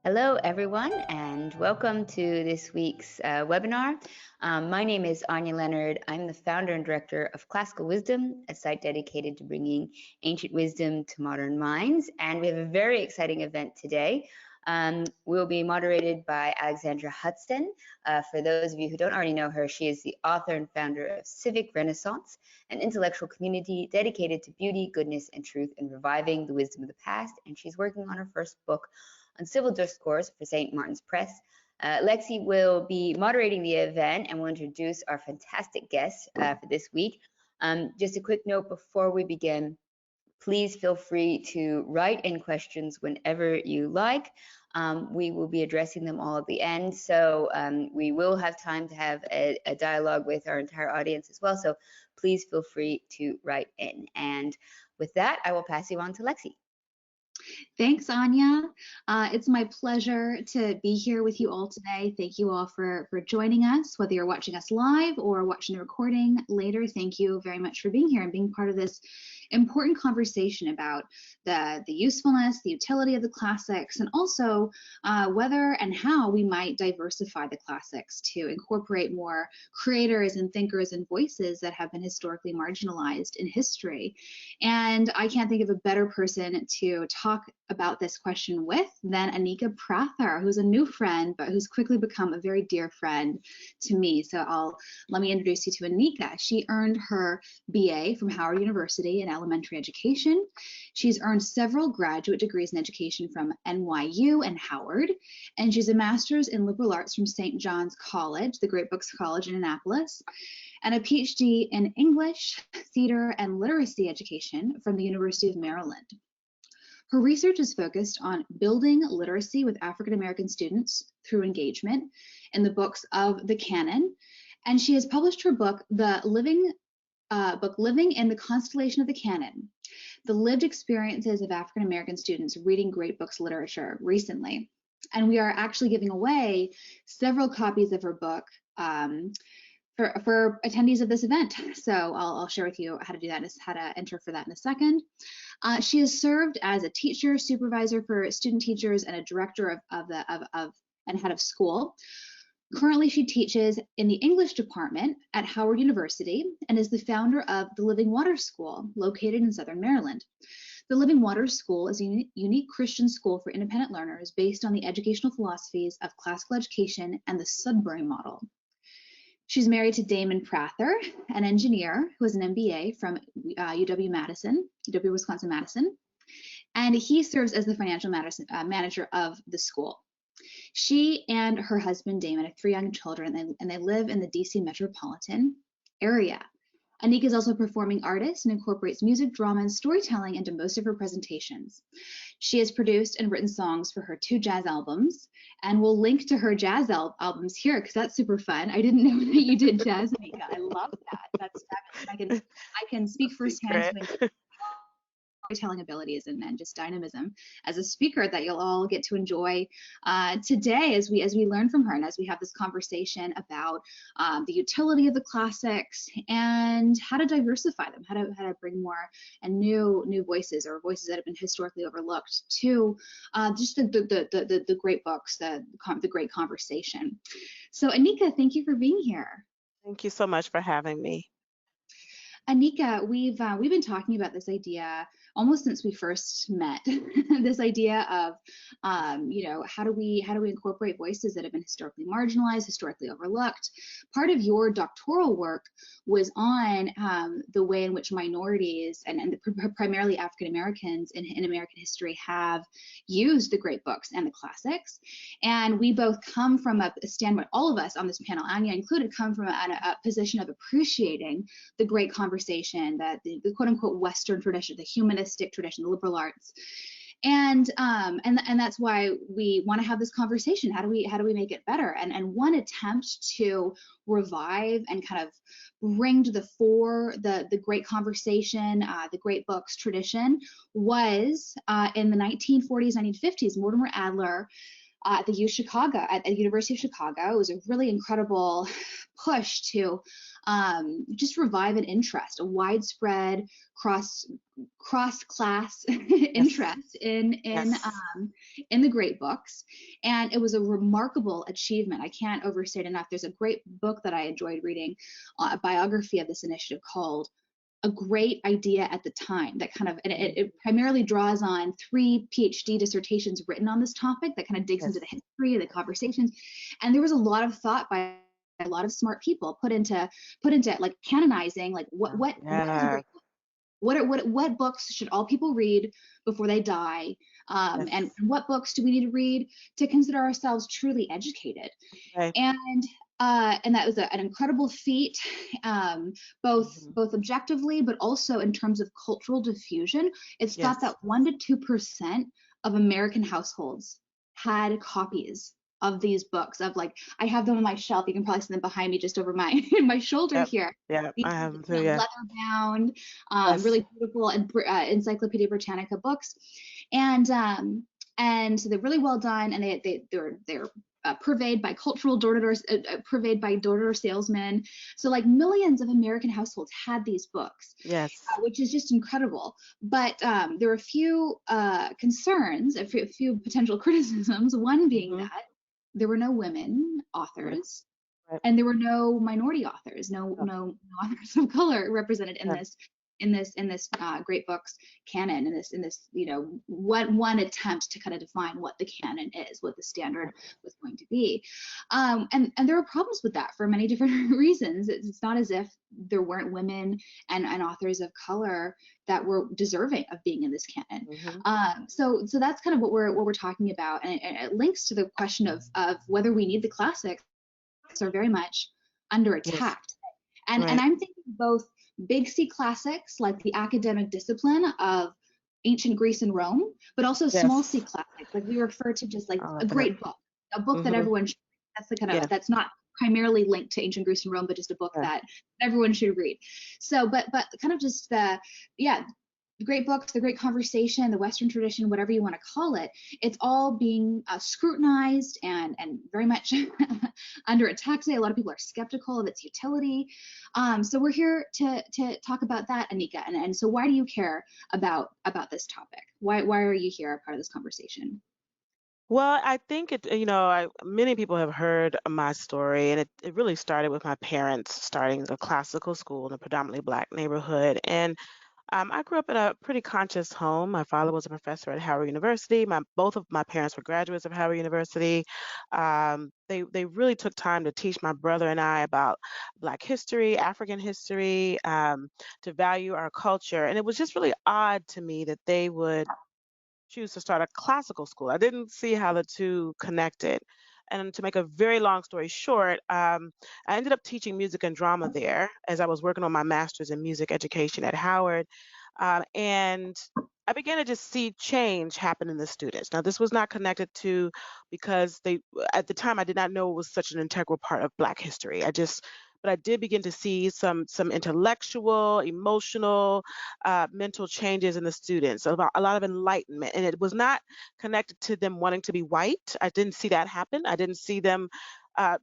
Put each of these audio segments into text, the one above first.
Hello, everyone, and welcome to this week's webinar. My name is Anya Leonard. I'm the founder and director of Classical Wisdom, a site dedicated to bringing ancient wisdom to modern minds. And we have a very exciting event today. We'll be moderated by Alexandra Hudson. For those of you who don't already know her, she is the author and founder of Civic Renaissance, an intellectual community dedicated to beauty, goodness, and truth, and reviving the wisdom of the past. And she's working on her first book on civil discourse for St. Martin's Press. Lexi will be moderating the event and will introduce our fantastic guests for this week. Just a quick note before we begin, please feel free to write in questions whenever you like. We will be addressing them all at the end, so we will have time to have a dialogue with our entire audience as well, so please feel free to write in. And with that, I will pass you on to Lexi. Thanks, Anya. It's my pleasure to be here with you all today. Thank you all for joining us, whether you're watching us live or watching the recording later. Thank you very much for being here and being part of this important conversation about the usefulness, the utility of the classics, and also whether and how we might diversify the classics to incorporate more creators and thinkers and voices that have been historically marginalized in history. And I can't think of a better person to talk about this question with than Anika Prather, who's a new friend, but who's quickly become a very dear friend to me. So let me introduce you to Anika. She earned her BA from Howard University in elementary education. She's earned several graduate degrees in education from NYU and Howard, and she's a master's in liberal arts from St. John's College, the Great Books College in Annapolis, and a PhD in English, theater, and literacy education from the University of Maryland. Her research is focused on building literacy with African American students through engagement in the books of the canon, and she has published her book, Living in the Constellation of the Canon, the lived experiences of African American students reading great books literature recently. And we are actually giving away several copies of her book for attendees of this event. So I'll share with you how to do that and how to enter for that in a second. She has served as a teacher, supervisor for student teachers, and a director and head of school. Currently, she teaches in the English department at Howard University and is the founder of the Living Water School, located in Southern Maryland. The Living Water School is a unique Christian school for independent learners based on the educational philosophies of classical education and the Sudbury model. She's married to Damon Prather, an engineer who has an MBA from UW Wisconsin-Madison, and he serves as the financial manager of the school. She and her husband, Damon, have 3 young children, and they live in the DC metropolitan area. Anika is also a performing artist and incorporates music, drama, and storytelling into most of her presentations. She has produced and written songs for her 2 jazz albums, and we'll link to her jazz albums here because that's super fun. I didn't know that you did jazz, Anika. I love that. That's fabulous. I can speak firsthand to storytelling abilities and just dynamism as a speaker that you'll all get to enjoy today as we learn from her and as we have this conversation about the utility of the classics and how to diversify them, how to bring more and new voices or voices that have been historically overlooked to just the great books, the great conversation. So Anika, thank you for being here. Thank you so much for having me. Anika, we've been talking about this idea almost since we first met. This idea of, how do we incorporate voices that have been historically marginalized, historically overlooked. Part of your doctoral work was on the way in which minorities and primarily African Americans in American history have used the great books and the classics. And we both come from a standpoint, all of us on this panel, Anya included, come from a position of appreciating the great conversation, that the quote unquote Western tradition, the humanistic tradition, the liberal arts. And that's why we want to have this conversation. How do we make it better? And one attempt to revive and kind of bring to the fore the great conversation, the great books tradition was in the 1940s, 1950s, Mortimer Adler at the University of Chicago. It was a really incredible push to just revive an interest, a widespread cross-class Yes. interest Yes. in the great books, and it was a remarkable achievement. I can't overstate enough. There's a great book that I enjoyed reading, a biography of this initiative called A Great Idea at the Time, that kind of, and it primarily draws on 3 PhD dissertations written on this topic that kind of digs into Yes. the history, the conversations, and there was a lot of thought by a lot of smart people put into like canonizing, like what is a Yeah. great, what books should all people read before they die, Yes. and what books do we need to read to consider ourselves truly educated. Right. And that was an incredible feat, Mhm. both objectively but also in terms of cultural diffusion. It's thought Yes. that 1 to 2% of American households had copies of these books. Of like, I have them on my shelf. You can probably see them behind me, just over my my shoulder Yep. here. Yeah. These I are, have them too. Yeah. leather bound, Yes. really beautiful, and Encyclopedia Britannica books, and so they're really well done, and they're purveyed by cultural door-to-door, purveyed by door-to-door salesmen. So like millions of American households had these books, Yes. which is just incredible. But there are a few concerns, a few potential criticisms. One being Mhm. that there were no women Right. authors, Right. and there were no minority authors, Yeah. no authors of color represented in Yeah. this great books canon, in this one attempt to kind of define what the canon is, what the standard was going to be. And there are problems with that for many different reasons. It's not as if there weren't women and authors of color that were deserving of being in this canon. Mhm. So that's kind of what we're talking about, and it links to the question of whether we need the classics are very much under Yes. attack. And Right. I'm thinking both big C classics like the academic discipline of ancient Greece and Rome, but also small C Yes. classics, like we refer to just like I a love that. great book, a book that Mhm. everyone should read. That's the kind Yeah. of, that's not primarily linked to ancient Greece and Rome, but just a book Yeah. that everyone should read. So, but kind of just yeah, the great books, the great conversation, the Western tradition, whatever you want to call it, it's all being scrutinized and very much under attack today. A lot of people are skeptical of its utility. So we're here to talk about that, Anika. And so why do you care about this topic? Why are you here, a part of this conversation? Well, I think many people have heard my story, and it really started with my parents starting a classical school in a predominantly Black neighborhood. And I grew up in a pretty conscious home. My father was a professor at Howard University. Both of my parents were graduates of Howard University. They really took time to teach my brother and I about Black history, African history, to value our culture. And it was just really odd to me that they would choose to start a classical school. I didn't see how the two connected. And to make a very long story short, I ended up teaching music and drama there as I was working on my master's in music education at Howard. And I began to just see change happen in the students. Now, this was not connected to because at the time, I did not know it was such an integral part of Black history. But I did begin to see some intellectual, emotional, mental changes in the students, a lot of enlightenment. And it was not connected to them wanting to be white. I didn't see that happen. I didn't see them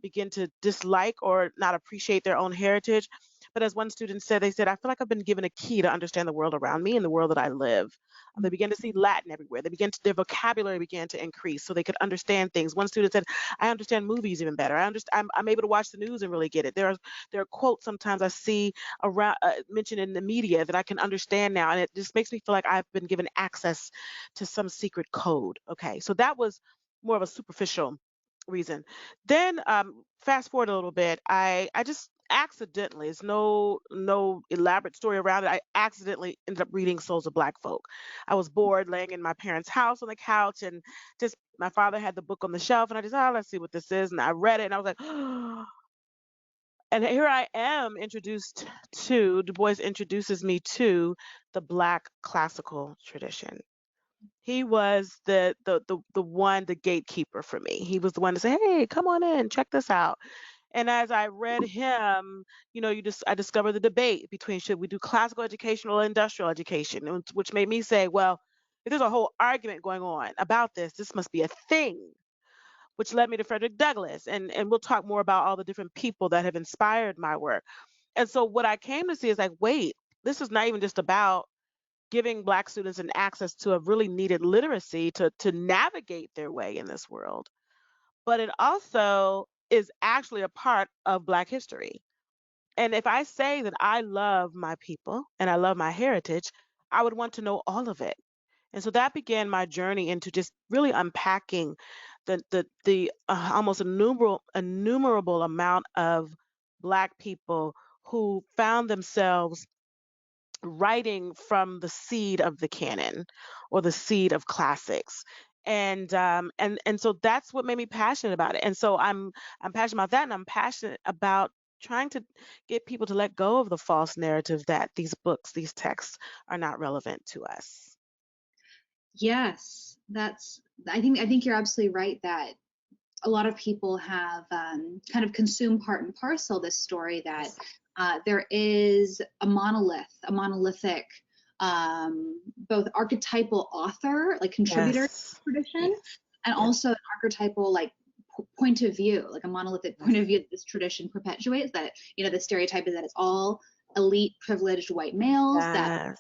begin to dislike or not appreciate their own heritage. But as one student said, they said, I feel like I've been given a key to understand the world around me and the world that I live. They began to see Latin everywhere. Their vocabulary began to increase so they could understand things. One student said, I understand movies even better. I'm able to watch the news and really get it. There are quotes sometimes I see around mentioned in the media that I can understand now. And it just makes me feel like I've been given access to some secret code. Okay. So that was more of a superficial reason. Then fast forward a little bit, I just accidentally, it's no elaborate story around it. I accidentally ended up reading Souls of Black Folk. I was bored laying in my parents' house on the couch, and just my father had the book on the shelf, and I just, let's see what this is. And I read it and I was like, and here I am introduced to, Du Bois introduces me to the Black classical tradition. He was the one, the gatekeeper for me. He was the one to say, "Hey, come on in, check this out." And as I read him, I discovered the debate between should we do classical education or industrial education, which made me say, well, if there's a whole argument going on about this must be a thing, which led me to Frederick Douglass. And we'll talk more about all the different people that have inspired my work. And so what I came to see is like, wait, this is not even just about giving Black students an access to a really needed literacy to navigate their way in this world. But it also is actually a part of Black history. And if I say that I love my people and I love my heritage, I would want to know all of it. And so that began my journey into just really unpacking the almost innumerable amount of Black people who found themselves writing from the seed of the canon or the seed of classics. And so that's what made me passionate about it. And so I'm passionate about that, and I'm passionate about trying to get people to let go of the false narrative that these books, these texts are not relevant to us. Yes, I think you're absolutely right that a lot of people have kind of consumed part and parcel this story that there is a monolithic, both archetypal author, like contributor Yes. tradition, Yes. and also an archetypal like point of view, like a monolithic point of view that this tradition perpetuates. That the stereotype is that it's all elite, privileged white males that Yes.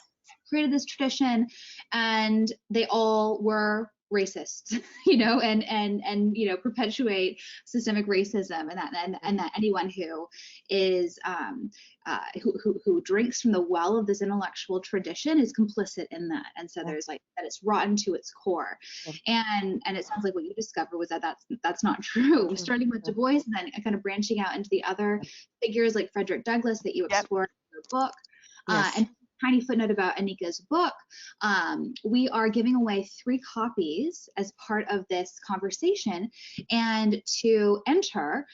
created this tradition, and they all were racist, and perpetuate systemic racism, and that anyone who is who drinks from the well of this intellectual tradition is complicit in that. And so there's like that it's rotten to its core. And it sounds like what you discovered was that that's not true. Starting with Du Bois and then kind of branching out into the other figures like Frederick Douglass that you explored in your book. And tiny footnote about Anika's book, we are giving away 3 copies as part of this conversation. And to enter,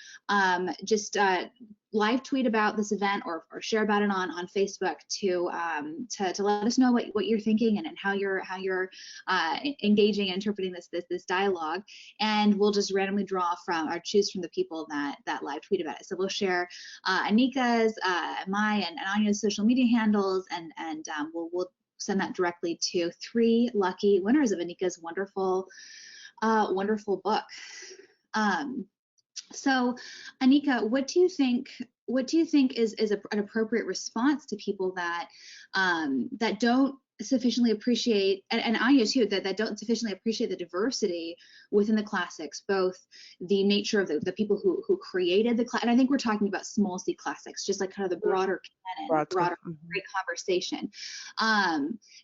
just live tweet about this event or share about it on Facebook to let us know what you're thinking and how you're engaging and interpreting this dialogue. And we'll just randomly draw from or choose from the people that live tweet about it. So we'll share Anika's, my and Anya's social media handles, and we'll send that directly to 3 lucky winners of Anika's wonderful book. So Anika, what do you think is an appropriate response to people that don't sufficiently appreciate, and Anya too, that don't sufficiently appreciate the diversity within the classics, both the nature of the people who created the class, and I think we're talking about small c classics, just like kind of the broader canon, broader great conversation,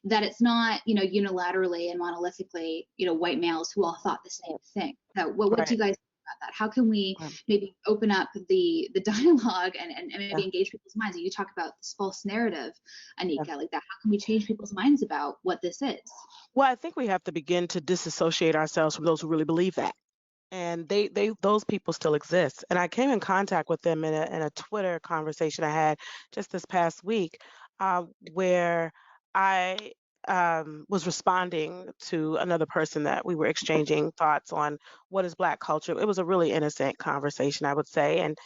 that it's not unilaterally and monolithically white males who all thought the same thing. So what do you guys about that? How can we maybe open up the dialogue and maybe engage people's minds? You talk about this false narrative, Anika, like that. How can we change people's minds about what this is? Well, I think we have to begin to disassociate ourselves from those who really believe that. And those people still exist. And I came in contact with them in a Twitter conversation I had just this past week, where I was responding to another person that we were exchanging thoughts on what is Black culture. It was a really innocent conversation, I would say. And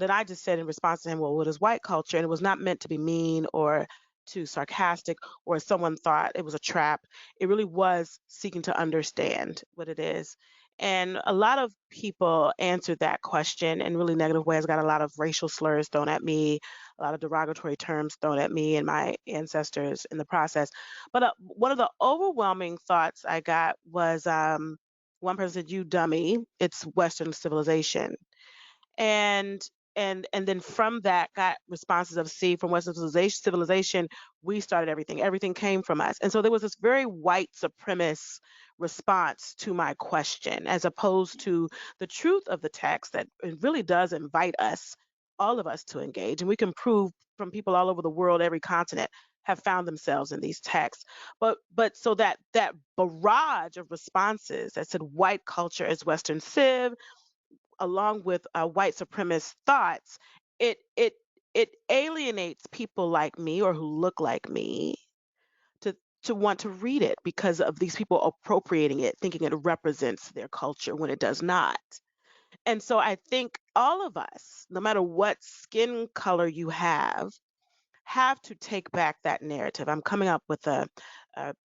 then I just said in response to him, well, what is white culture? And it was not meant to be mean or too sarcastic, or someone thought it was a trap. It really was seeking to understand what it is. And a lot of people answered that question in really negative ways. Got a lot of racial slurs thrown at me, a lot of derogatory terms thrown at me and my ancestors in the process. But one of the overwhelming thoughts I got was one person said, "You dummy, it's Western civilization." and and then from that got responses of, see, from Western civilization we started everything came from us. And so there was this very white supremacist response to my question, as opposed to the truth of the text, that it really does invite us, all of us, to engage. And we can prove from people all over the world, every continent, have found themselves in these texts. But so that barrage of responses that said white culture is Western civ, along with white supremacist thoughts, it alienates people like me, or who look like me, to want to read it, because of these people appropriating it, thinking it represents their culture when it does not. And so I think all of us, no matter what skin color you have to take back that narrative. I'm coming up with a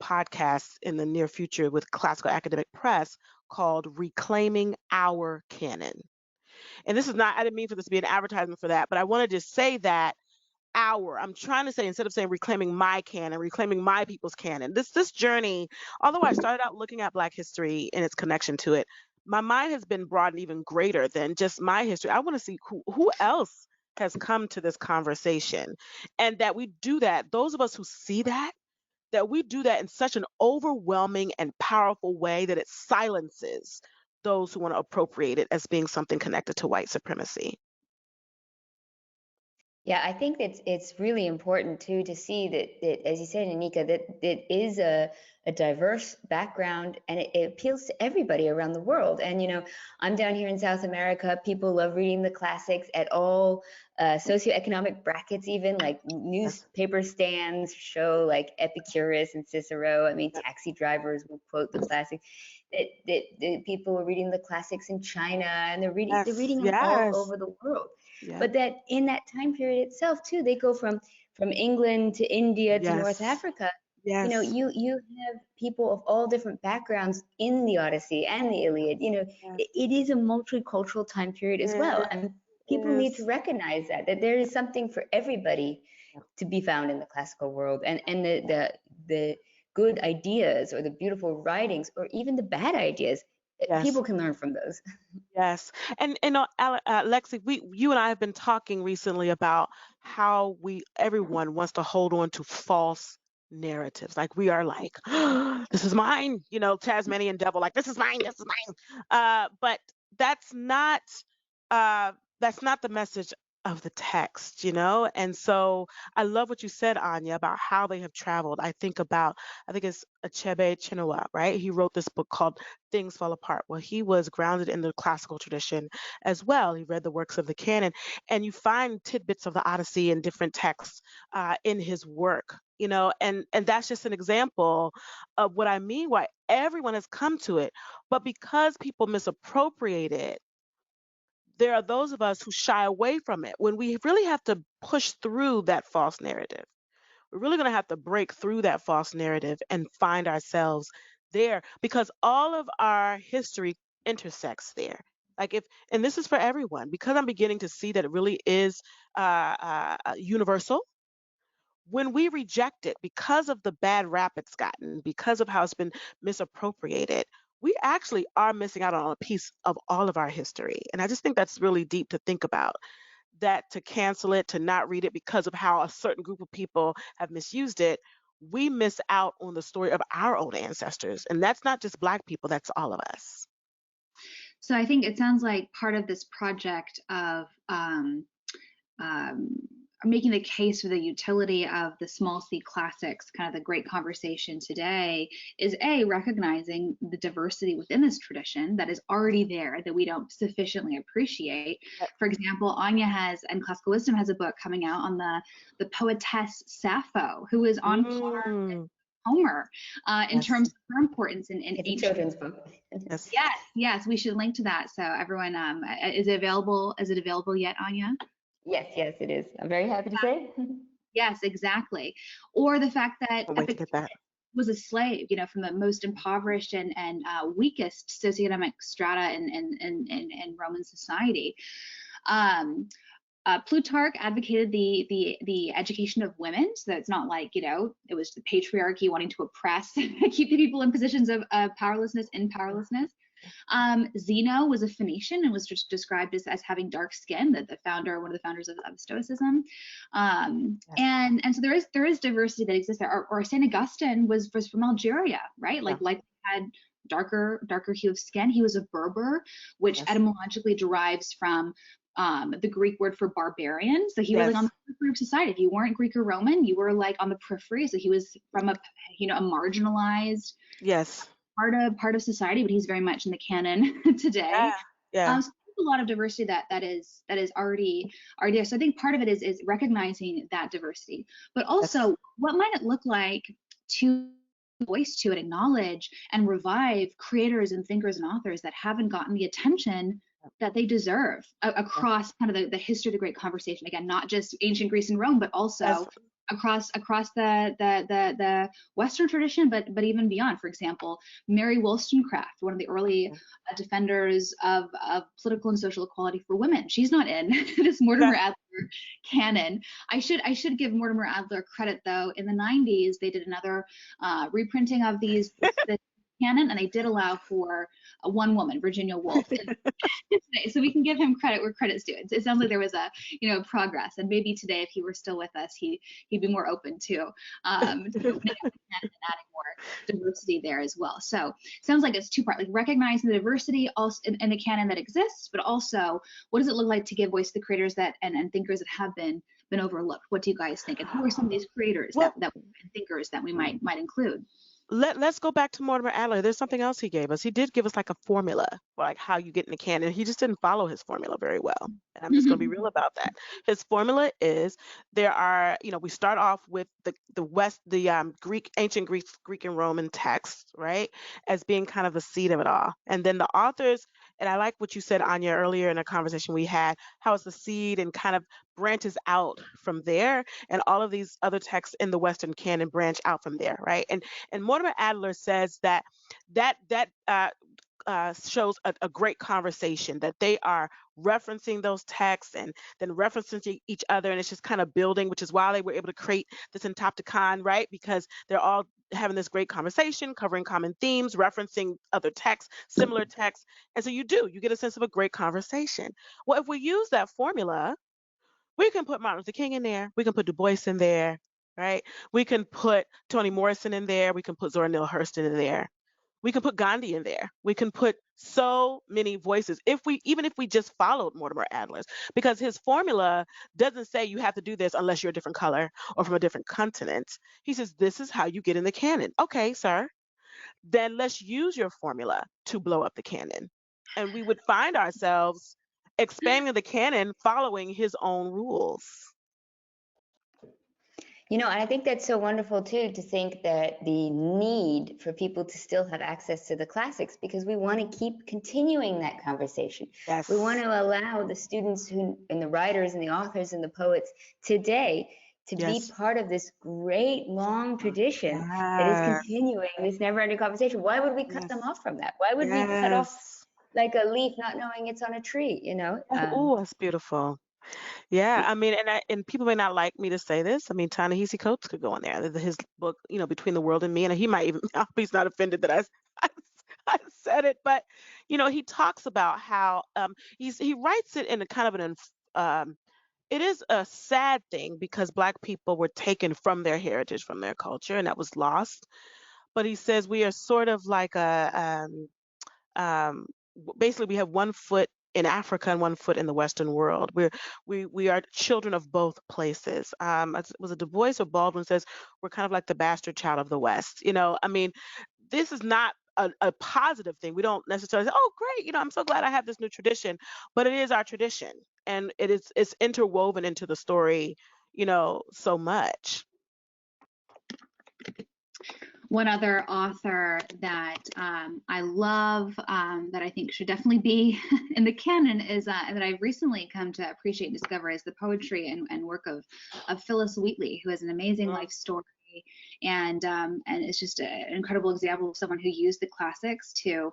podcast in the near future with Classical Academic Press called Reclaiming Our Canon. And this is not, I didn't mean for this to be an advertisement for that, but I want to just say that I'm trying to say, instead of saying reclaiming my canon, reclaiming my people's canon, this journey, although I started out looking at Black history and its connection to it, my mind has been broadened even greater than just my history. I want to see who else has come to this conversation, and that we do that. Those of us who see that we do that in such an overwhelming and powerful way that it silences those who want to appropriate it as being something connected to white supremacy. Yeah, I think that it's really important too to see that as you said, Anika, that it is a diverse background, and it appeals to everybody around the world. And I'm down here in South America. People love reading the classics at all socioeconomic brackets, even like Yes. newspaper stands show like Epicurus and Cicero. I mean, Yep. taxi drivers will quote the classics. That people are reading the classics in China, and they're reading Yes. them all Yes. over the world. Yeah. But that in that time period itself too, they go from England to India to North Yes. Africa. Yes. You have people of all different backgrounds in the Odyssey and the Iliad. Yes. It is a multicultural time period as well, It and people need to is. recognize that there is something for everybody to be found in the classical world, and the good ideas or the beautiful writings or even the bad ideas, Yes. people can learn from those. Yes. And Lexi, you and I have been talking recently about how everyone wants to hold on to false narratives. Like we are like, this is mine, Tasmanian devil, like this is mine, this is mine. But that's not uh that's not the message of the text, And so I love what you said, Anya, about how they have traveled. I think it's Achebe Chinua, right? He wrote this book called Things Fall Apart. Well, he was grounded in the classical tradition as well. He read the works of the canon, and you find tidbits of the Odyssey and different texts in his work. And that's just an example of what I mean. Why everyone has come to it, but because people misappropriate it, there are those of us who shy away from it when we really have to push through that false narrative. We're really going to have to break through that false narrative and find ourselves there, because all of our history intersects there. And this is for everyone, because I'm beginning to see that it really is universal. When we reject it because of the bad rap it's gotten, because of how it's been misappropriated, we actually are missing out on a piece of all of our history. And I just think that's really deep to think about, that to cancel it, to not read it because of how a certain group of people have misused it, we miss out on the story of our own ancestors. And that's not just Black people, that's all of us. So I think it sounds like part of this project of um, making the case for the utility of the small c classics, kind of the great conversation today, is recognizing the diversity within this tradition that is already there that we don't sufficiently appreciate. For example, Anya and Classical Wisdom has a book coming out on the poetess Sappho, who is on par with Homer in terms of her importance in It's ancient a children's book. Yes. Yes, we should link to that. So everyone, is it available? Is it available yet, Anya? Yes, it is. I'm very happy to say. Yes, exactly. Or the fact that Can't wait to get that. was a slave, from the most impoverished and weakest socioeconomic strata in Roman society. Plutarch advocated the education of women, so that it's not like it was the patriarchy wanting to oppress, keep the people in positions of powerlessness in powerlessness. Zeno was a Phoenician and was just described as having dark skin, one of the founders of Stoicism. And so there is diversity that exists there. Or Saint Augustine was from Algeria, right? Like had darker hue of skin. He was a Berber, which etymologically derives from the Greek word for barbarian. So he was like on the periphery of society. If you weren't Greek or Roman, you were like on the periphery. So he was from a marginalized part of society, but he's very much in the canon today. So there's a lot of diversity that is already there. So I think part of it is recognizing that diversity, but also what might it look like to voice to and acknowledge and revive creators and thinkers and authors that haven't gotten the attention that they deserve across kind of the history of the great conversation. Again, not just ancient Greece and Rome, but also across the Western tradition, but even beyond. For example, Mary Wollstonecraft, one of the early defenders of political and social equality for women, she's not in this Mortimer Adler canon. I should give Mortimer Adler credit, though. In the 90s, they did another reprinting of this canon, and they did allow for one woman, Virginia Woolf. So we can give him credit where credit's due. It sounds like there was a progress, and maybe today, if he were still with us, he'd be more open to opening up the canon and adding more diversity there as well. So sounds like it's two-part, like recognizing the diversity also in the canon that exists, but also what does it look like to give voice to the creators that and thinkers that have been overlooked? What do you guys think? And who are some of these creators that and thinkers that we might include? Let's go back to Mortimer Adler. There's something else he gave us. He did give us like a formula for like how you get in the canon. He just didn't follow his formula very well. And I'm just going to be real about that. His formula is there are, we start off with the Greek, ancient Greek and Roman texts, right, as being kind of the seed of it all. And then the authors, and I like what you said, Anya, earlier in a conversation we had, how it's the seed and kind of branches out from there, and all of these other texts in the Western canon branch out from there, right? And Mortimer Adler says that shows a great conversation, that they are referencing those texts and then referencing to each other, and it's just kind of building, which is why they were able to create this entopticon, right? Because they're all having this great conversation, covering common themes, referencing other texts, similar texts, and so you get a sense of a great conversation. Well, if we use that formula, we can put Martin Luther King in there, we can put Du Bois in there, right? We can put Toni Morrison in there, we can put Zora Neale Hurston in there. We can put Gandhi in there. We can put so many voices even if we just followed Mortimer Adler's, because his formula doesn't say you have to do this unless you're a different color or from a different continent. He says, this is how you get in the canon. Okay, sir, then let's use your formula to blow up the canon. And we would find ourselves expanding the canon following his own rules. And I think that's so wonderful too, to think that the need for people to still have access to the classics, because we want to keep continuing that conversation. Yes. We want to allow the students and the writers and the authors and the poets today to be part of this great long tradition that is continuing this never-ending conversation. Why would we cut them off from that? Why would we cut off like a leaf not knowing it's on a tree, Oh, that's beautiful. Yeah, I mean, and people may not like me to say this. I mean, Ta-Nehisi Coates could go in there. His book, Between the World and Me, and he might even, I hope he's not offended that I said it, but he talks about how he writes it in a kind of it is a sad thing because Black people were taken from their heritage, from their culture, and that was lost. But he says we are sort of like basically we have one foot in Africa and one foot in the Western world. We are children of both places. Was it Du Bois or Baldwin says we're kind of like the bastard child of the West. I mean, this is not a positive thing. We don't necessarily say, oh, great, I'm so glad I have this new tradition, but it is our tradition, and it's interwoven into the story, so much. One other author that I love, that I think should definitely be in the canon is that I've recently come to appreciate and discover is the poetry and work of Phyllis Wheatley, who has an amazing life story, and it's just an incredible example of someone who used the classics to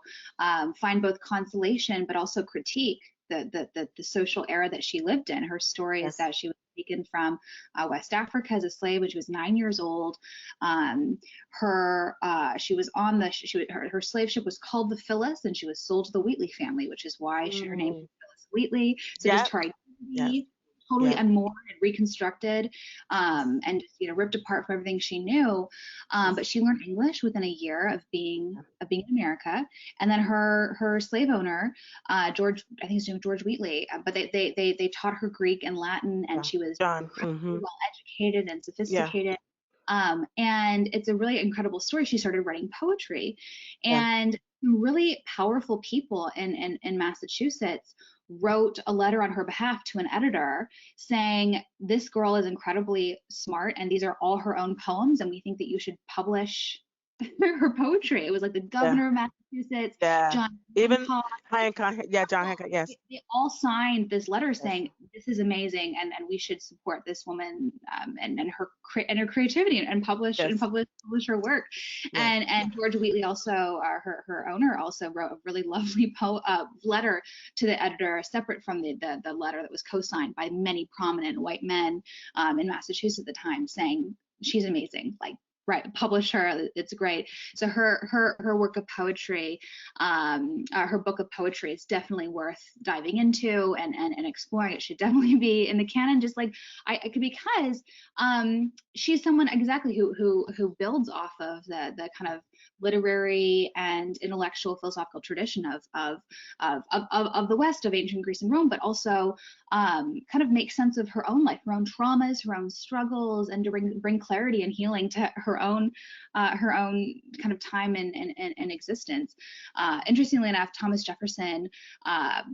find both consolation but also critique the social era that she lived in. Her story is that she was taken from West Africa as a slave when she was 9 years old. Her slave ship was called the Phyllis, and she was sold to the Wheatley family, which is why her name is Phyllis Wheatley. So just her identity totally unmoored and reconstructed, and ripped apart from everything she knew. But she learned English within a year of being in America, and then her slave owner, George, I think his name was George Wheatley, but they taught her Greek and Latin, and she was incredibly well educated and sophisticated. And it's a really incredible story. She started writing poetry, and really powerful people in Massachusetts wrote a letter on her behalf to an editor saying, this girl is incredibly smart and these are all her own poems, and we think that you should publish her poetry. It was like the Yeah. governor of Massachusetts, Yeah. John Even Hancock. Hancock. Yeah, John Hancock. Yes. They all signed this letter Yes. saying this is amazing, and we should support this woman, and her creativity, and publish Yes. her work. Yeah. And George Wheatley also, her owner, also wrote a really lovely letter to the editor, separate from the letter that was co-signed by many prominent white men in Massachusetts at the time, saying she's amazing, like, right, publish her, it's great. So her work of poetry, her book of poetry is definitely worth diving into and exploring. It should definitely be in the canon, just like because she's someone exactly who builds off of the kind of literary and intellectual philosophical tradition of the West, of ancient Greece and Rome, but also kind of make sense of her own life, her own traumas, her own struggles, and to bring clarity and healing to her own kind of time and existence. Interestingly enough, Thomas Jefferson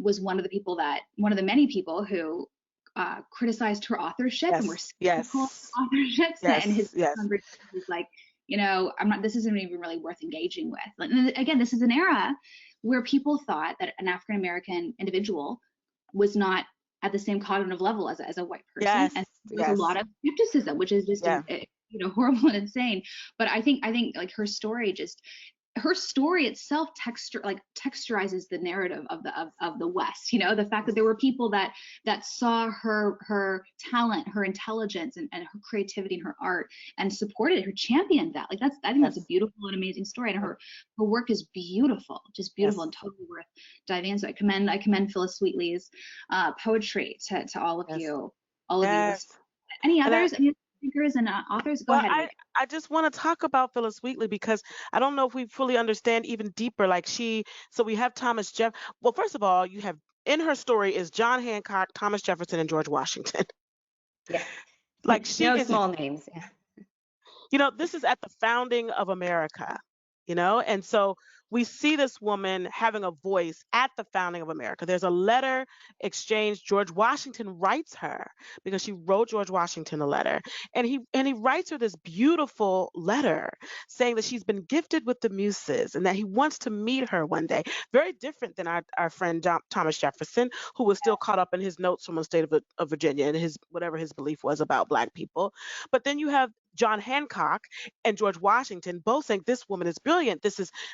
was one of the many people who criticized her authorship and were skeptical of authorship. And his conversation was like, this isn't even really worth engaging with. And again, this is an era where people thought that an African American individual was not at the same cognitive level as a white person, and there's a lot of skepticism, which is just horrible and insane. But I think like her story itself texturizes the narrative of the West. The fact that there were people that saw her talent, her intelligence, and her creativity and her art, and supported her, championed that. Like I think that's a beautiful and amazing story, and her work is beautiful, just beautiful, and totally worth diving in. So I commend Phyllis Wheatley's poetry to all of you, all of you. Any others? Any speakers and authors? Go ahead. I just want to talk about Phyllis Wheatley because I don't know if we fully understand even deeper. So we have Thomas Jeff. Well, first of all, you have in her story is John Hancock, Thomas Jefferson, and George Washington. Yeah. Like she no is small names. Yeah. This is at the founding of America, and so we see this woman having a voice at the founding of America. There's a letter exchange. George Washington writes her because she wrote George Washington a letter, and he writes her this beautiful letter saying that she's been gifted with the muses and that he wants to meet her one day. Very different than our friend Thomas Jefferson, who was still caught up in his notes from the state of Virginia and whatever his belief was about Black people. But then you have John Hancock and George Washington both saying this woman is brilliant.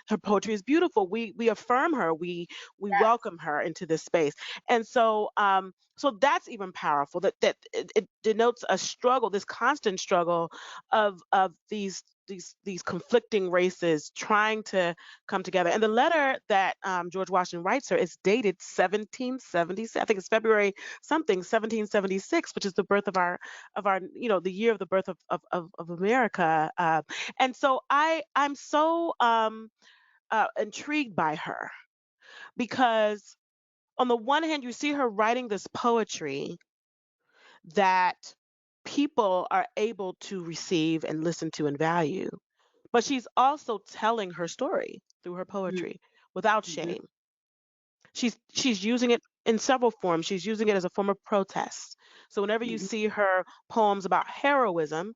Her poetry is beautiful. We affirm her. We welcome her into this space. And so so that's even powerful. That it denotes a struggle, this constant struggle of these conflicting races trying to come together. And the letter that George Washington writes her is dated 1776. I think it's February something 1776, which is the birth of our the year of the birth of America. And so I'm so intrigued by her because on the one hand, you see her writing this poetry that people are able to receive and listen to and value, but she's also telling her story through her poetry without shame. She's using it in several forms. She's using it as a form of protest. So whenever you see her poems about heroism,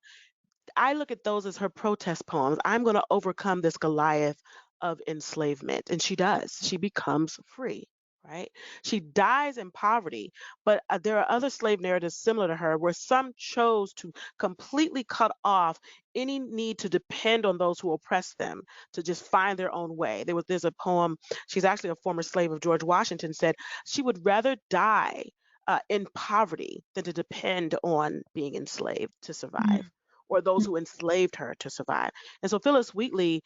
I look at those as her protest poems. I'm going to overcome this Goliath of enslavement. And she does. She becomes free, right? She dies in poverty. But there are other slave narratives similar to her where some chose to completely cut off any need to depend on those who oppress them, to just find their own way. There's a poem, she's actually a former slave of George Washington, said she would rather die in poverty than to depend on being enslaved to survive, or those who enslaved her to survive. And so Phyllis Wheatley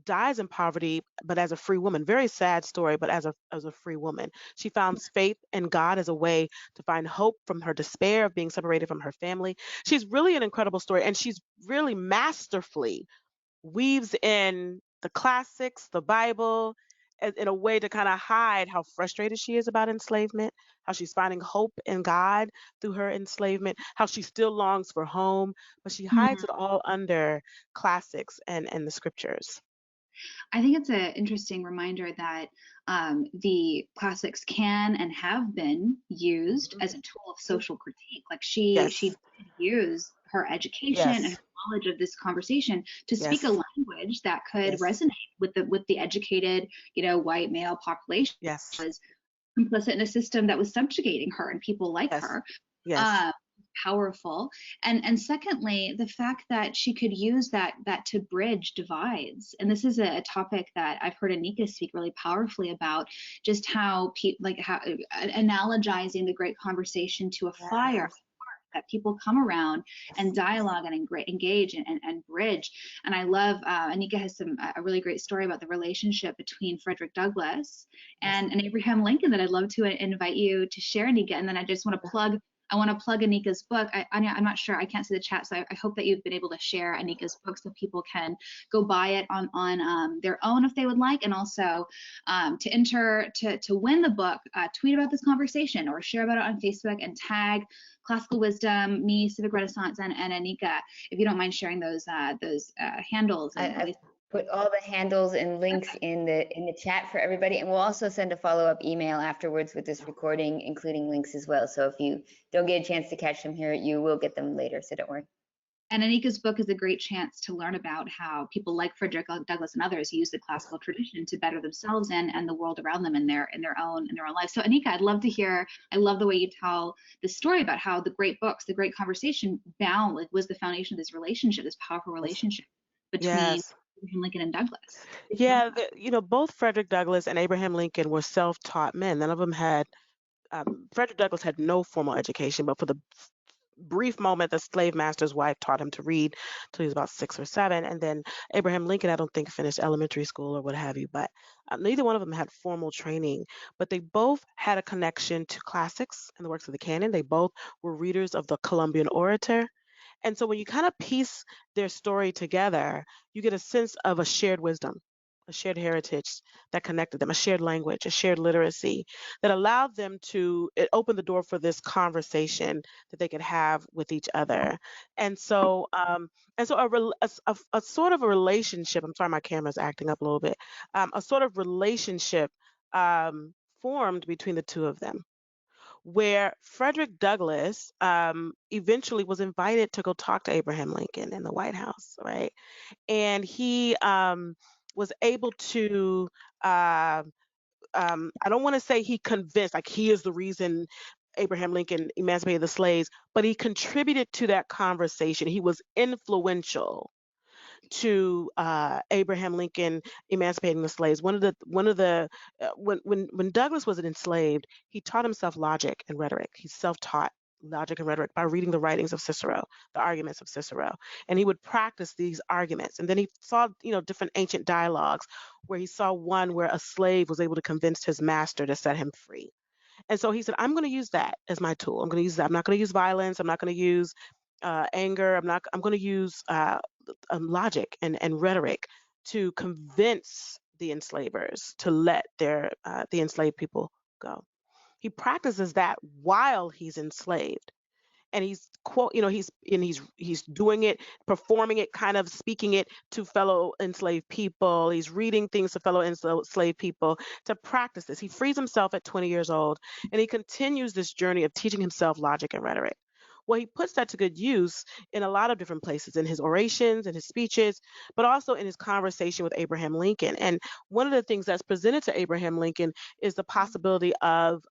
dies in poverty, but as a free woman. Very sad story, but as a free woman. She found faith in God as a way to find hope from her despair of being separated from her family. She's really an incredible story, and she's really masterfully weaves in the classics, the Bible, in a way to kind of hide how frustrated she is about enslavement, how she's finding hope in God through her enslavement, how she still longs for home, but she hides it all under classics and the scriptures. I think it's an interesting reminder that the classics can and have been used Mhm. as a tool of social critique. Like she Yes, did use her education and her yes, knowledge of this conversation to speak a yes, language that could yes, resonate with the educated, white male population yes, was complicit in a system that was subjugating her and people like yes, her. yes, uh, Powerful. And secondly, the fact that she could use that to bridge divides. And this is a topic that I've heard Anika speak really powerfully about, just how how analogizing the great conversation to a fire, yes, that people come around yes, and dialogue and engage and bridge. And I love, Anika has a really great story about the relationship between Frederick Douglass yes, and Abraham Lincoln that I'd love to invite you to share, Anika. And then I want to plug Anika's book. Anya, I'm not sure, I can't see the chat, so I hope that you've been able to share Anika's book so people can go buy it on their own if they would like, and also to enter to win the book. Tweet about this conversation or share about it on Facebook and tag Classical Wisdom, me, Civic Renaissance, and Anika, if you don't mind sharing those handles and I've ways. put all the handles and links in the chat for everybody, and we'll also send a follow-up email afterwards with this recording, including links as well. So if you don't get a chance to catch them here, you will get them later, so don't worry. And Anika's book is a great chance to learn about how people like Frederick Douglass and others use the classical tradition to better themselves and the world around them in their own lives. So Anika, I'd love to hear. I love the way you tell the story about how the great books, the great conversation, was the foundation of this relationship, this powerful yes, relationship between yes. Abraham Lincoln and Douglass. Yeah, both Frederick Douglass and Abraham Lincoln were self-taught men. None of them had, Frederick Douglass had no formal education, but for the brief moment the slave master's wife taught him to read till he was about 6 or 7. And then Abraham Lincoln, I don't think, finished elementary school or what have you, but neither one of them had formal training. But they both had a connection to classics and the works of the canon. They both were readers of the Columbian Orator. And so when you kind of piece their story together, you get a sense of a shared wisdom, a shared heritage that connected them, a shared language, a shared literacy that allowed them to, it opened the door for this conversation that they could have with each other. And so, a sort of a relationship, I'm sorry, my camera's acting up a little bit, a sort of relationship formed between the two of them, where Frederick Douglass eventually was invited to go talk to Abraham Lincoln in the White House, right? And he was able to, uh, I don't want to say he convinced, like he is the reason Abraham Lincoln emancipated the slaves, but he contributed to that conversation. He was influential to Abraham Lincoln emancipating the slaves. One of the when Douglass was enslaved, he taught himself logic and rhetoric. He self-taught logic and rhetoric by reading the writings of Cicero, the arguments of Cicero, and he would practice these arguments. And then he saw, different ancient dialogues where he saw one where a slave was able to convince his master to set him free. And so he said, I'm going to use that as my tool. I'm going to use that. I'm not going to use violence. I'm not going to use anger. I'm going to use logic and rhetoric to convince the enslavers to let the enslaved people go. He practices that while he's enslaved, and he's quote you know he's doing it, performing it, kind of speaking it to fellow enslaved people. He's reading things to fellow enslaved people to practice this. He frees himself at 20 years old, and he continues this journey of teaching himself logic and rhetoric. Well, he puts that to good use in a lot of different places, in his orations and his speeches, but also in his conversation with Abraham Lincoln. And one of the things that's presented to Abraham Lincoln is the possibility of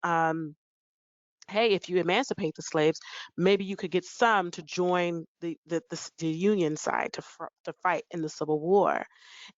hey, if you emancipate the slaves, maybe you could get some to join the Union side to fight in the Civil War.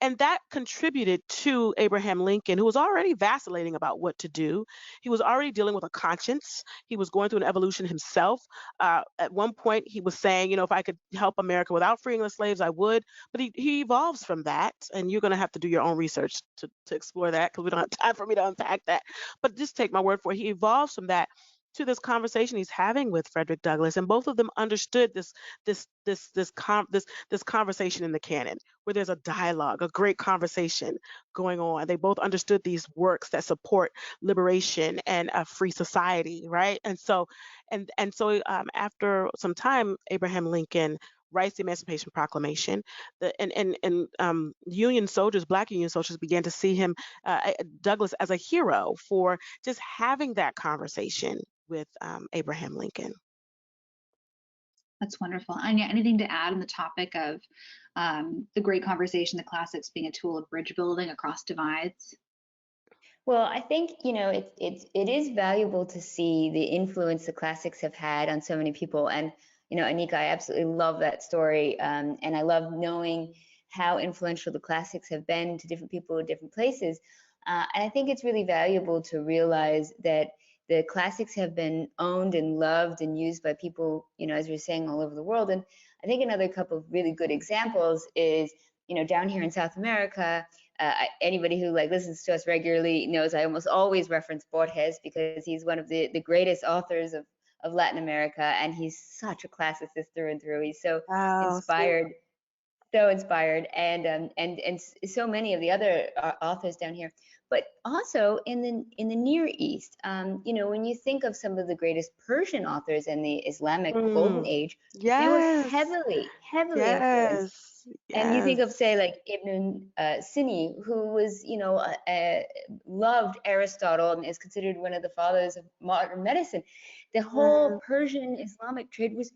And that contributed to Abraham Lincoln, who was already vacillating about what to do. He was already dealing with a conscience. He was going through an evolution himself. At one point, he was saying, if I could help America without freeing the slaves, I would. But he evolves from that. And you're going to have to do your own research to explore that, because we don't have time for me to unpack that. But just take my word for it. He evolves from that to this conversation he's having with Frederick Douglass, and both of them understood this conversation in the canon, where there's a dialogue, a great conversation going on. They both understood these works that support liberation and a free society, right? And so after some time, Abraham Lincoln writes the Emancipation Proclamation. Union soldiers, Black Union soldiers, began to see him, Douglass, as a hero for just having that conversation with Abraham Lincoln. That's wonderful. Anya, anything to add on the topic of the great conversation, the classics being a tool of bridge building across divides? Well, I think, it is valuable to see the influence the classics have had on so many people. And, Anika, I absolutely love that story. And I love knowing how influential the classics have been to different people in different places. And I think it's really valuable to realize that the classics have been owned and loved and used by people, as you're saying, all over the world. And I think another couple of really good examples is, down here in South America, anybody who listens to us regularly knows I almost always reference Borges because he's one of the greatest authors of Latin America, and he's such a classicist through and through. He's so inspired, and so many of the other authors down here. But also in the Near East, when you think of some of the greatest Persian authors in the Islamic Golden Age, they were heavily influenced. And you think of, say, like Ibn Sina, who was, loved Aristotle and is considered one of the fathers of modern medicine. The whole Persian Islamic trade was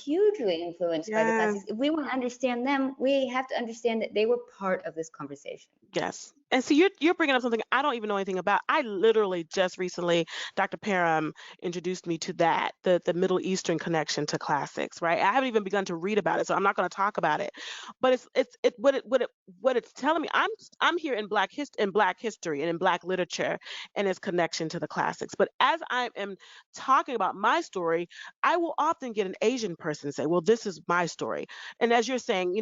hugely influenced by the classics. If we want to understand them, we have to understand that they were part of this conversation. Yes. And so you're bringing up something I don't even know anything about. I literally just recently, Dr. Parham introduced me to that, the Middle Eastern connection to classics, right? I haven't even begun to read about it, so I'm not going to talk about it. But what it's telling me, I'm here in Black history and in Black literature and its connection to the classics. But as I am talking about my story, I will often get an Asian person say, "Well, this is my story." And as you're saying,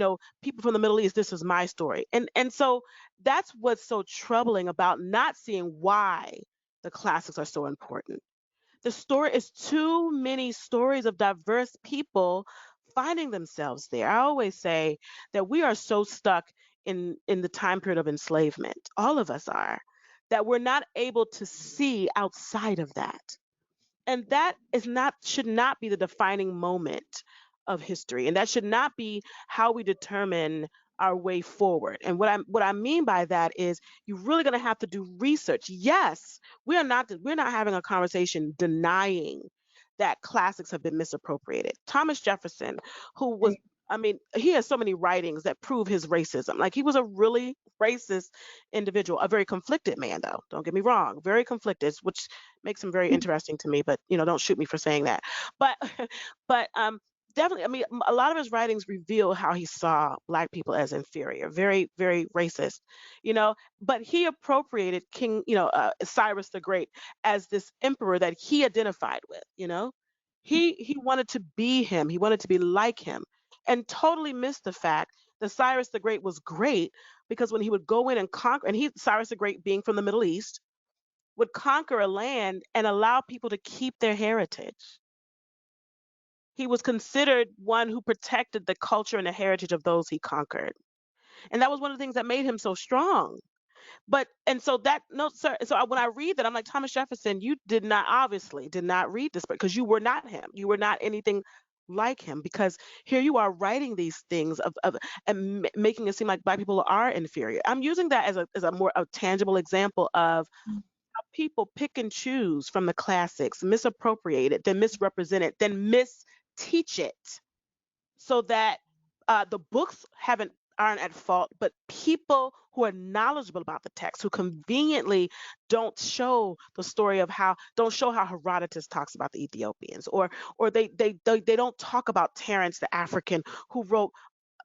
people from the Middle East, this is my story. And so that's what's so troubling about not seeing why the classics are so important. The story is too many stories of diverse people finding themselves there. I always say that we are so stuck in the time period of enslavement. All of us are, that we're not able to see outside of that. And that should not be the defining moment of history. And that should not be how we determine our way forward. And what I mean by that is you're really going to have to do research. Yes, we're not having a conversation denying that classics have been misappropriated. Thomas Jefferson, who was he has so many writings that prove his racism. Like, he was a really racist individual, a very conflicted man, though. Don't get me wrong, very conflicted, which makes him very interesting to me. But don't shoot me for saying that. But but definitely, a lot of his writings reveal how he saw Black people as inferior, very, very racist, but he appropriated Cyrus the Great as this emperor that he identified with, he wanted to be him, he wanted to be like him, and totally missed the fact that Cyrus the Great was great because when he would go in and conquer, and Cyrus the Great, being from the Middle East, would conquer a land and allow people to keep their heritage. He was considered one who protected the culture and the heritage of those he conquered. And that was one of the things that made him so strong. So when I read that, I'm like, Thomas Jefferson, you obviously did not read this, because you were not him. You were not anything like him, because here you are writing these things and making it seem like Black people are inferior. I'm using that as a more tangible example of how people pick and choose from the classics, misappropriate it, then misrepresent it, then misteach it, so that the books aren't at fault, but people who are knowledgeable about the text, who conveniently don't show how Herodotus talks about the Ethiopians, or they don't talk about Terence the African, who wrote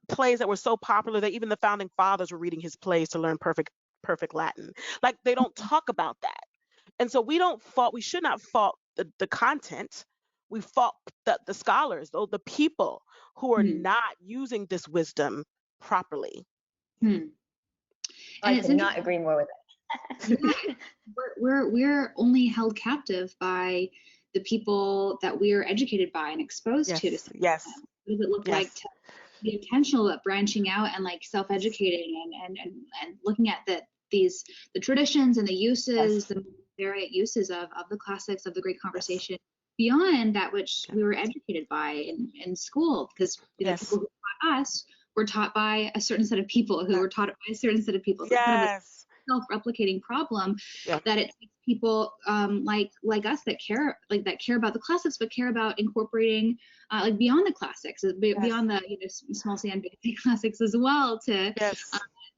plays that were so popular that even the founding fathers were reading his plays to learn perfect Latin. Like, they don't talk about that. And so we should not fault the content. We fault the scholars, the people who are not using this wisdom properly. I could not agree more with that. We're only held captive by the people that we're educated by and exposed to. Yes. What does it look like to be intentional about branching out and self-educating and looking at the traditions and the uses, the various uses of the classics, of the great conversation beyond that which we were educated by in school, because Yes. people who taught us were taught by a certain set of people who were taught by a certain set of people. So it's kind of a Yes. self-replicating problem Yeah. that it takes people like us that care about the classics, but care about incorporating like beyond the classics, beyond the small C and big C classics as well, to Yes.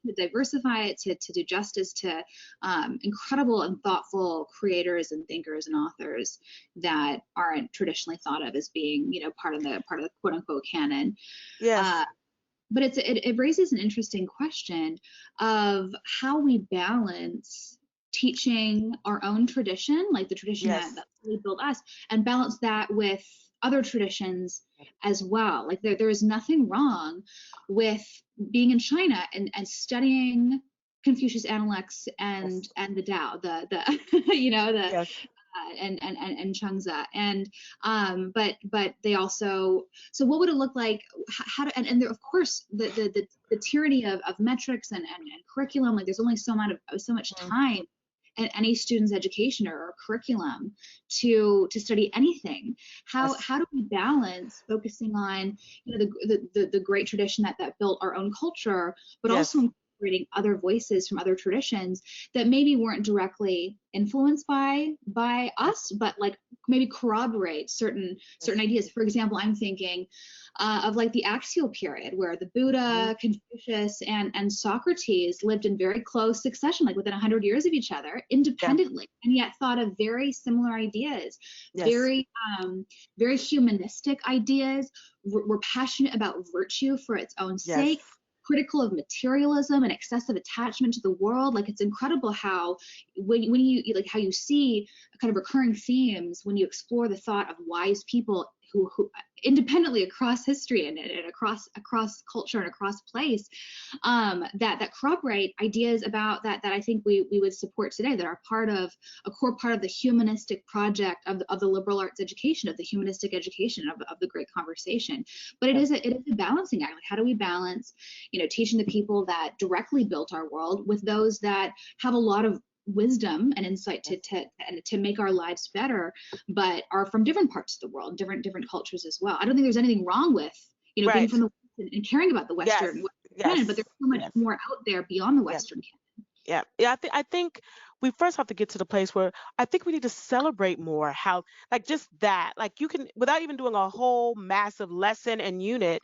to diversify it, to do justice to incredible and thoughtful creators and thinkers and authors that aren't traditionally thought of as being part of the quote unquote canon. Yes. But it raises an interesting question of how we balance teaching our own tradition, like the tradition that really built us, and balance that with other traditions as well. Like there is nothing wrong with being in China and studying Confucius Analects and the Tao, Yes. and Changza, but they also, so what would it look like, how to, and there, of course the tyranny of metrics and curriculum, like there's only so much time in any student's education or curriculum to study anything. How do we balance focusing on the great tradition that built our own culture, but also incorporating other voices from other traditions that maybe weren't directly influenced by us, but like maybe corroborate certain ideas. For example, I'm thinking of like the axial period, where the Buddha, Confucius, and Socrates lived in very close succession, like within 100 years of each other, independently, and yet thought of very similar ideas, very humanistic ideas, were passionate about virtue for its own sake, critical of materialism and excessive attachment to the world. Like it's incredible how when you like how you see kind of recurring themes when you explore the thought of wise people who independently across history and across culture and across place, that corroborate ideas about that I think we would support today, that are a core part of the humanistic project of the liberal arts education, of the humanistic education of the great conversation. But it is a balancing act. Like how do we balance, teaching the people that directly built our world with those that have a lot of wisdom and insight to make our lives better, but are from different parts of the world, different cultures as well. I don't think there's anything wrong with being from the West and caring about the Western canon, but there's so much more out there beyond the Western canon. I think we first have to get to the place where I think we need to celebrate more how, like, just that, like, you can, without even doing a whole massive lesson and unit,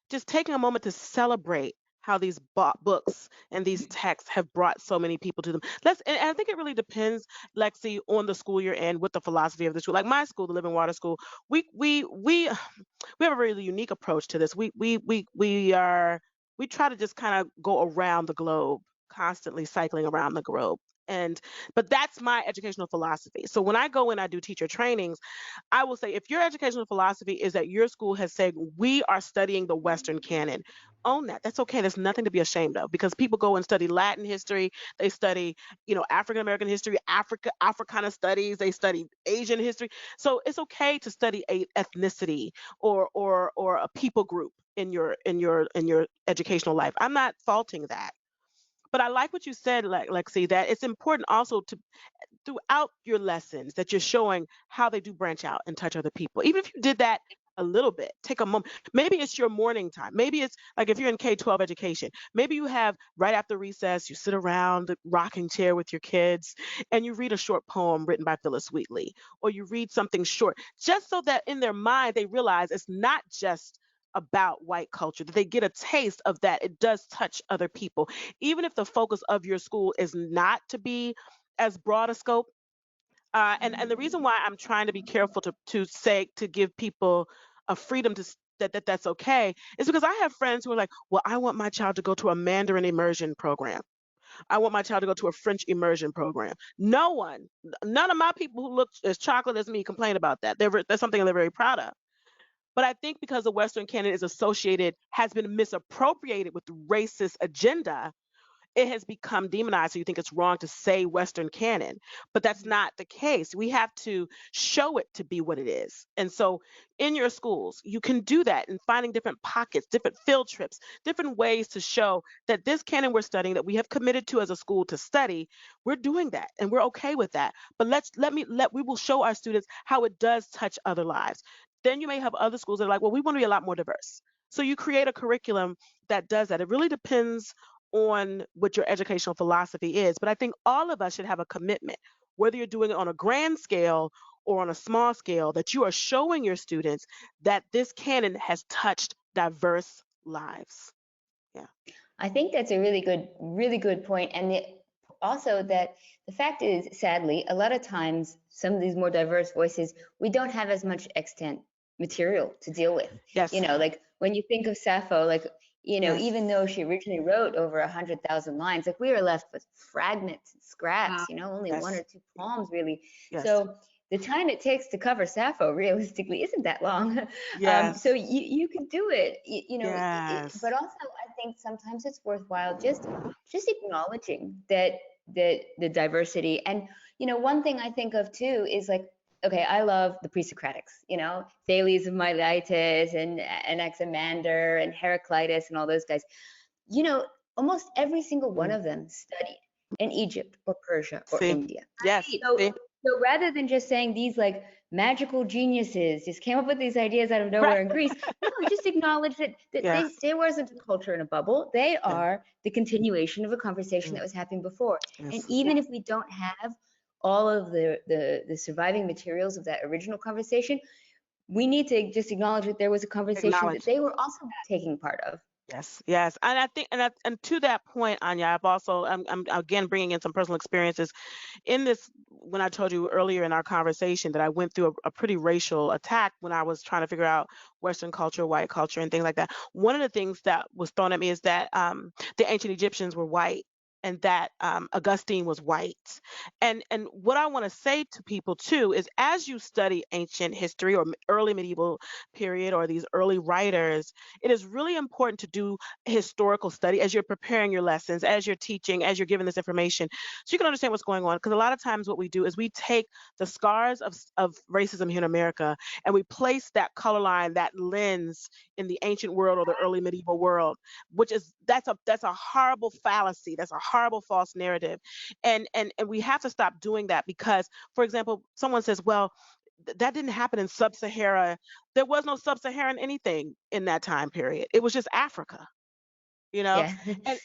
just taking a moment to celebrate how these books and these texts have brought so many people to them. And I think it really depends, Lexi, on the school you're in, with the philosophy of the school. Like my school, the Living Water School, we have a really unique approach to this. We try to just kind of go around the globe, constantly cycling around the globe. But that's my educational philosophy. So when I go in, I do teacher trainings, I will say, if your educational philosophy is that your school has said, we are studying the Western canon, own that. That's okay. There's nothing to be ashamed of, because people go and study Latin history. They study, African American history, Africana studies. They study Asian history. So it's okay to study a ethnicity or a people group in your educational life. I'm not faulting that. But I like what you said, Lexi, that it's important also to, throughout your lessons, that you're showing how they do branch out and touch other people. Even if you did that a little bit, take a moment. Maybe it's your morning time. Maybe it's like if you're in K-12 education, maybe you have right after recess, you sit around the rocking chair with your kids and you read a short poem written by Phyllis Wheatley, or you read something short, just so that in their mind they realize it's not just about white culture, that they get a taste of that. It does touch other people, even if the focus of your school is not to be as broad a scope. And the reason why I'm trying to be careful to give people a freedom that's okay, is because I have friends who are like, well, I want my child to go to a Mandarin immersion program. I want my child to go to a French immersion program. None of my people who look as chocolate as me complain about that. That's something they're very proud of. But I think because the Western canon has been misappropriated with the racist agenda, it has become demonized. So you think it's wrong to say Western canon, but that's not the case. We have to show it to be what it is. And so in your schools, you can do that in finding different pockets, different field trips, different ways to show that this canon we're studying, that we have committed to as a school to study, we're doing that and we're okay with that. But we will show our students how it does touch other lives. Then you may have other schools that are like, well, we want to be a lot more diverse. So you create a curriculum that does that. It really depends on what your educational philosophy is. But I think all of us should have a commitment, whether you're doing it on a grand scale or on a small scale, that you are showing your students that this canon has touched diverse lives. Yeah. I think that's a really good point. And also that the fact is, sadly, a lot of times, some of these more diverse voices, we don't have as much extant material to deal with. Yes. Like when you think of Sappho, like, Yes. even though she originally wrote over 100,000 lines, like we are left with fragments and scraps, only Yes. one or two poems really. Yes. So the time it takes to cover Sappho realistically isn't that long. Yes. So you can do it, Yes. but also I think sometimes it's worthwhile just acknowledging that the diversity. And one thing I think of too is like, okay, I love the pre-Socratics, Thales of Miletus and Anaximander and Heraclitus and all those guys. Almost every single one of them studied in Egypt or Persia or See? India. Yes. So rather than just saying these like magical geniuses just came up with these ideas out of nowhere in Greece, no, just acknowledge that they wasn't a culture in a bubble. They are the continuation of a conversation that was happening before. Yes. And even if we don't have all of the surviving materials of that original conversation, we need to just acknowledge that there was a conversation that they were also taking part of. Yes, yes, and I think, and to that point, Anya, I'm again bringing in some personal experiences in this. When I told you earlier in our conversation that I went through a pretty racial attack when I was trying to figure out Western culture, white culture, and things like that. One of the things that was thrown at me is that the ancient Egyptians were white, and that Augustine was white. And what I want to say to people too is, as you study ancient history or early medieval period or these early writers, it is really important to do historical study as you're preparing your lessons, as you're teaching, as you're giving this information, so you can understand what's going on. Because a lot of times what we do is we take the scars of racism here in America and we place that color line, that lens in the ancient world or the early medieval world, which is that's a horrible fallacy. That's a horrible false narrative. And we have to stop doing that because, for example, someone says, well, that didn't happen in sub-Sahara. There was no sub-Saharan anything in that time period. It was just Africa. Yeah.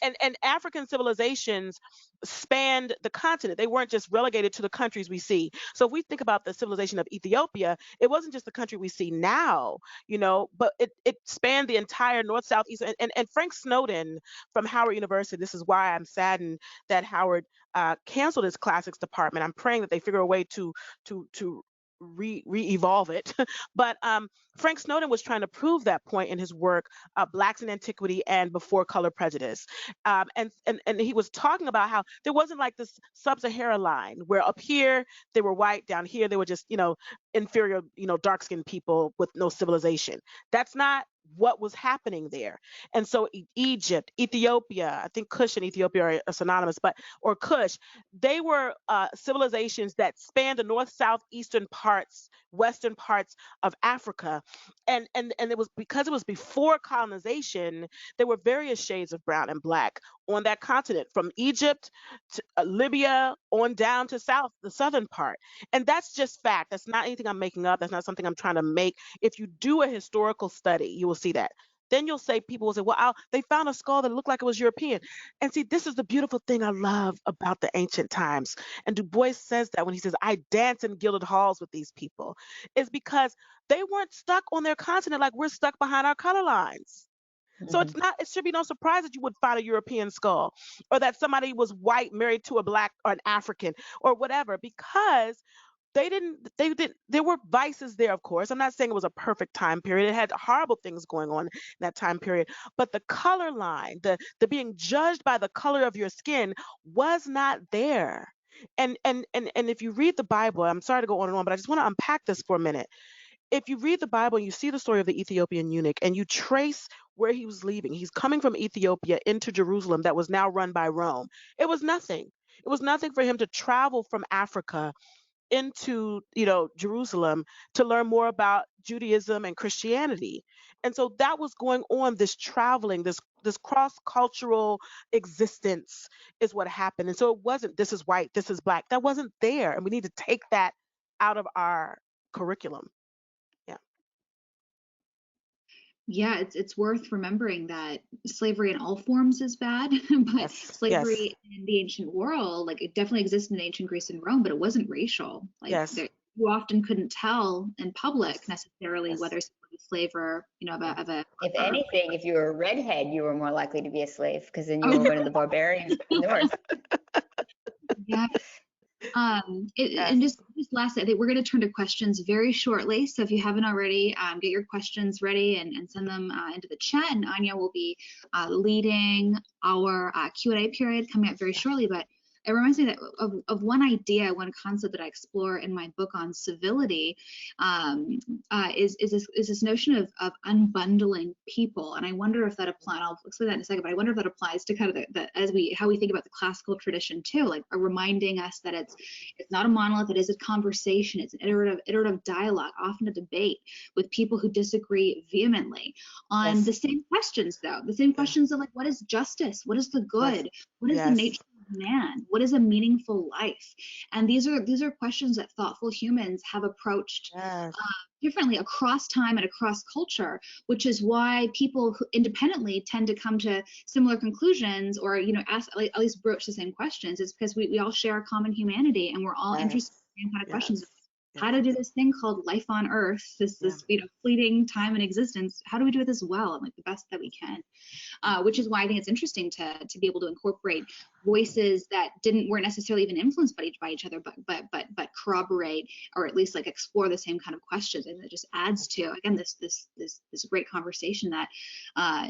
And African civilizations spanned the continent. They weren't just relegated to the countries we see. So if we think about the civilization of Ethiopia, it wasn't just the country we see now, but it spanned the entire north, south, east. And Frank Snowden from Howard University, this is why I'm saddened that Howard canceled his classics department. I'm praying that they figure a way to re-evolve it. But Frank Snowden was trying to prove that point in his work, Blacks in Antiquity and Before Color Prejudice. And he was talking about how there wasn't like this sub-Sahara line where up here they were white, down here they were just, inferior, dark-skinned people with no civilization. That's not what was happening there. And so Egypt, Ethiopia, I think Kush and Ethiopia are synonymous, or Kush, they were civilizations that spanned the north, south, eastern parts, western parts of Africa. And it was because it was before colonization, there were various shades of brown and black on that continent, from Egypt to Libya on down to the southern part. And that's just fact. That's not anything I'm making up. That's not something I'm trying to make. If you do a historical study, you will see that. Then you'll say, people will say, well, they found a skull that looked like it was European. And see, this is the beautiful thing I love about the ancient times. And Du Bois says that when he says, I dance in gilded halls with these people, is because they weren't stuck on their continent like we're stuck behind our color lines. So it should be no surprise that you would find a European skull, or that somebody was white married to a black or an African or whatever, because there were vices there, of course. I'm not saying it was a perfect time period. It had horrible things going on in that time period, but the color line, the being judged by the color of your skin was not there. And if you read the Bible, I'm sorry to go on and on, but I just want to unpack this for a minute. If you read the Bible and you see the story of the Ethiopian eunuch and you trace where he was leaving. He's coming from Ethiopia into Jerusalem that was now run by Rome. It was nothing. It was nothing for him to travel from Africa into, Jerusalem to learn more about Judaism and Christianity. And so that was going on, this traveling, this cross-cultural existence is what happened. And so it wasn't, this is white, this is black. That wasn't there. And we need to take that out of our curriculum. Yeah. Yeah, it's worth remembering that slavery in all forms is bad, but Yes. slavery in the ancient world, like it definitely existed in ancient Greece and Rome, but it wasn't racial. Like Yes. you often couldn't tell in public necessarily Yes. whether someone was a slave or, of a If anything, if you were a redhead, you were more likely to be a slave because then you Oh. were one of the barbarians from the north. Yeah. Yes. And just lastly, I think we're going to turn to questions very shortly. So if you haven't already, get your questions ready and send them into the chat. And Anya will be leading our Q&A period coming up very shortly. But it reminds me that of one idea, one concept that I explore in my book on civility, is this notion of unbundling people. And I wonder if that applies, I'll explain that in a second, but I wonder if that applies to kind of how we think about the classical tradition too, like reminding us that it's not a monolith, it is a conversation, it's an iterative dialogue, often a debate with people who disagree vehemently on the same questions though, the same questions of like, what is justice? What is the good? What is the nature of man? What is a meaningful life? And these are questions that thoughtful humans have approached differently across time and across culture, which is why people who independently tend to come to similar conclusions or, ask, at least broach the same questions. It's because we all share a common humanity and we're all interested in the same kind of questions. How to do this thing called life on earth, this fleeting time and existence. How do we do it as well and like the best that we can? Which is why I think it's interesting to be able to incorporate voices that weren't necessarily even influenced by each other, but corroborate or at least like explore the same kind of questions, and it just adds to again this great conversation that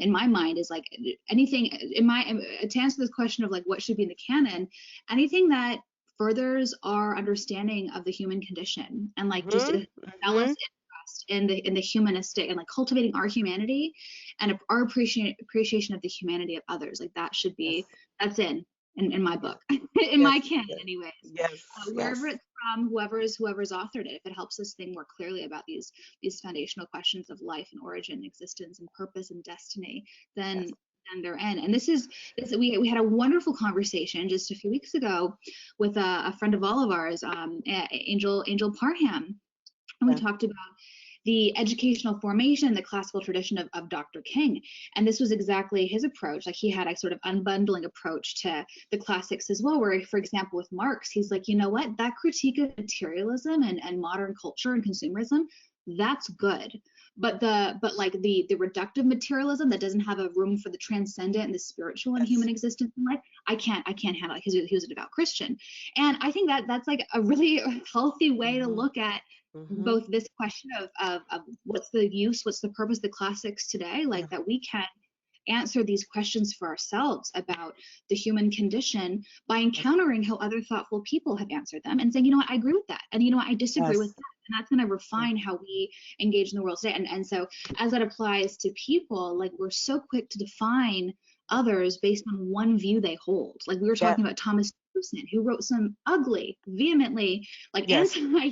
in my mind is like anything to answer this question of like what should be in the canon, anything that furders our understanding of the human condition and like just a zealous interest in the humanistic and like cultivating our humanity and our appreciation of the humanity of others. Like that should be that's in my book, in my canon anyways. Wherever it's from, whoever's authored it, if it helps us think more clearly about these foundational questions of life and origin, existence and purpose and destiny, then they're in. And we had a wonderful conversation just a few weeks ago with a friend of all of ours, Angel Parham, and we talked about the educational formation, the classical tradition of Dr. King. And this was exactly his approach. Like he had a sort of unbundling approach to the classics as well, where, for example, with Marx, he's like, you know what, that critique of materialism and modern culture and consumerism, that's good. But the reductive materialism that doesn't have a room for the transcendent and the spiritual and human existence in life, I can't handle it, because he was a devout Christian. And I think that's like a really healthy way to look at both this question of what's the use, what's the purpose of the classics today, like that we can answer these questions for ourselves about the human condition by encountering how other thoughtful people have answered them and saying, you know what, I agree with that, and you know what, I disagree with that, and that's going to refine how we engage in the world today. And so as that applies to people, like we're so quick to define others based on one view they hold. Like we were talking about Thomas Jefferson, who wrote some ugly, vehemently like anti-human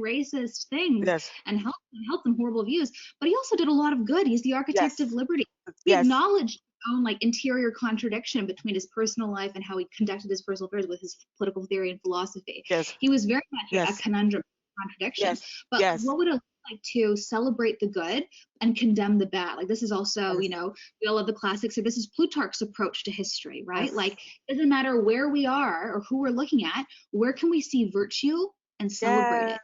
racist things and held some horrible views, but he also did a lot of good. He's the architect of liberty. He acknowledged his own like interior contradiction between his personal life and how he conducted his personal affairs with his political theory and philosophy. He was very much a conundrum, contradiction. But what would it look like to celebrate the good and condemn the bad? Like this is also, we all love the classics. So this is Plutarch's approach to history, right? Like it doesn't matter where we are or who we're looking at, where can we see virtue and celebrate it?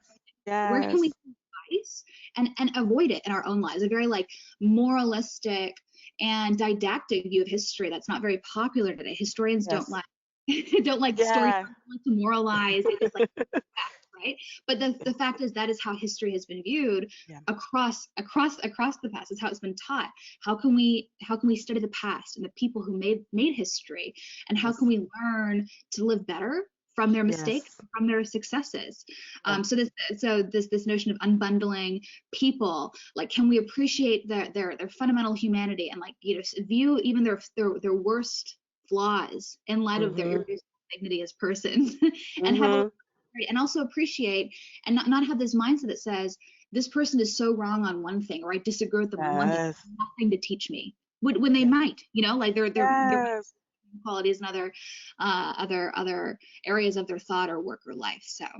Where can we see vice and avoid it in our own lives? A very like moralistic and didactic view of history that's not very popular today. Historians don't like stories to moralize. They just like right? But the fact is that is how history has been viewed across the past. It's how it's been taught. How can we study the past and the people who made history, and how can we learn to live better from their mistakes, Yes. from their successes. Yeah. So this notion of unbundling people, like, can we appreciate their fundamental humanity, and, like, view even their worst flaws in light of their Mm-hmm. irreducible dignity as persons, and have Mm-hmm. and also appreciate, and not have this mindset that says this person is so wrong on one thing, or I disagree with them on one thing, Yes. nothing to teach me, when they Yes. might, like their Yes. qualities and other areas of their thought or work or life. So Yeah.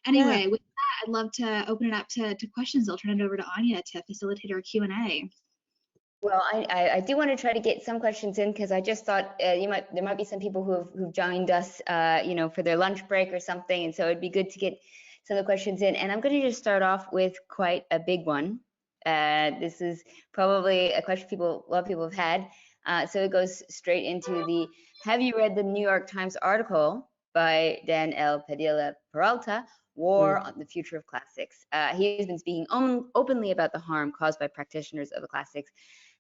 anyway, with that, I'd love to open it up to questions. I'll turn it over to Anya to facilitate our Q&A. Well, I do want to try to get some questions in, because I just thought there might be some people who've joined us for their lunch break or something, and so it'd be good to get some of the questions in. And I'm going to just start off with quite a big one. This is probably a question a lot of people have had. So it goes straight into the, have you read the New York Times article by Dan L. Padilla Peralta, War on the Future of Classics? He has been speaking openly about the harm caused by practitioners of the classics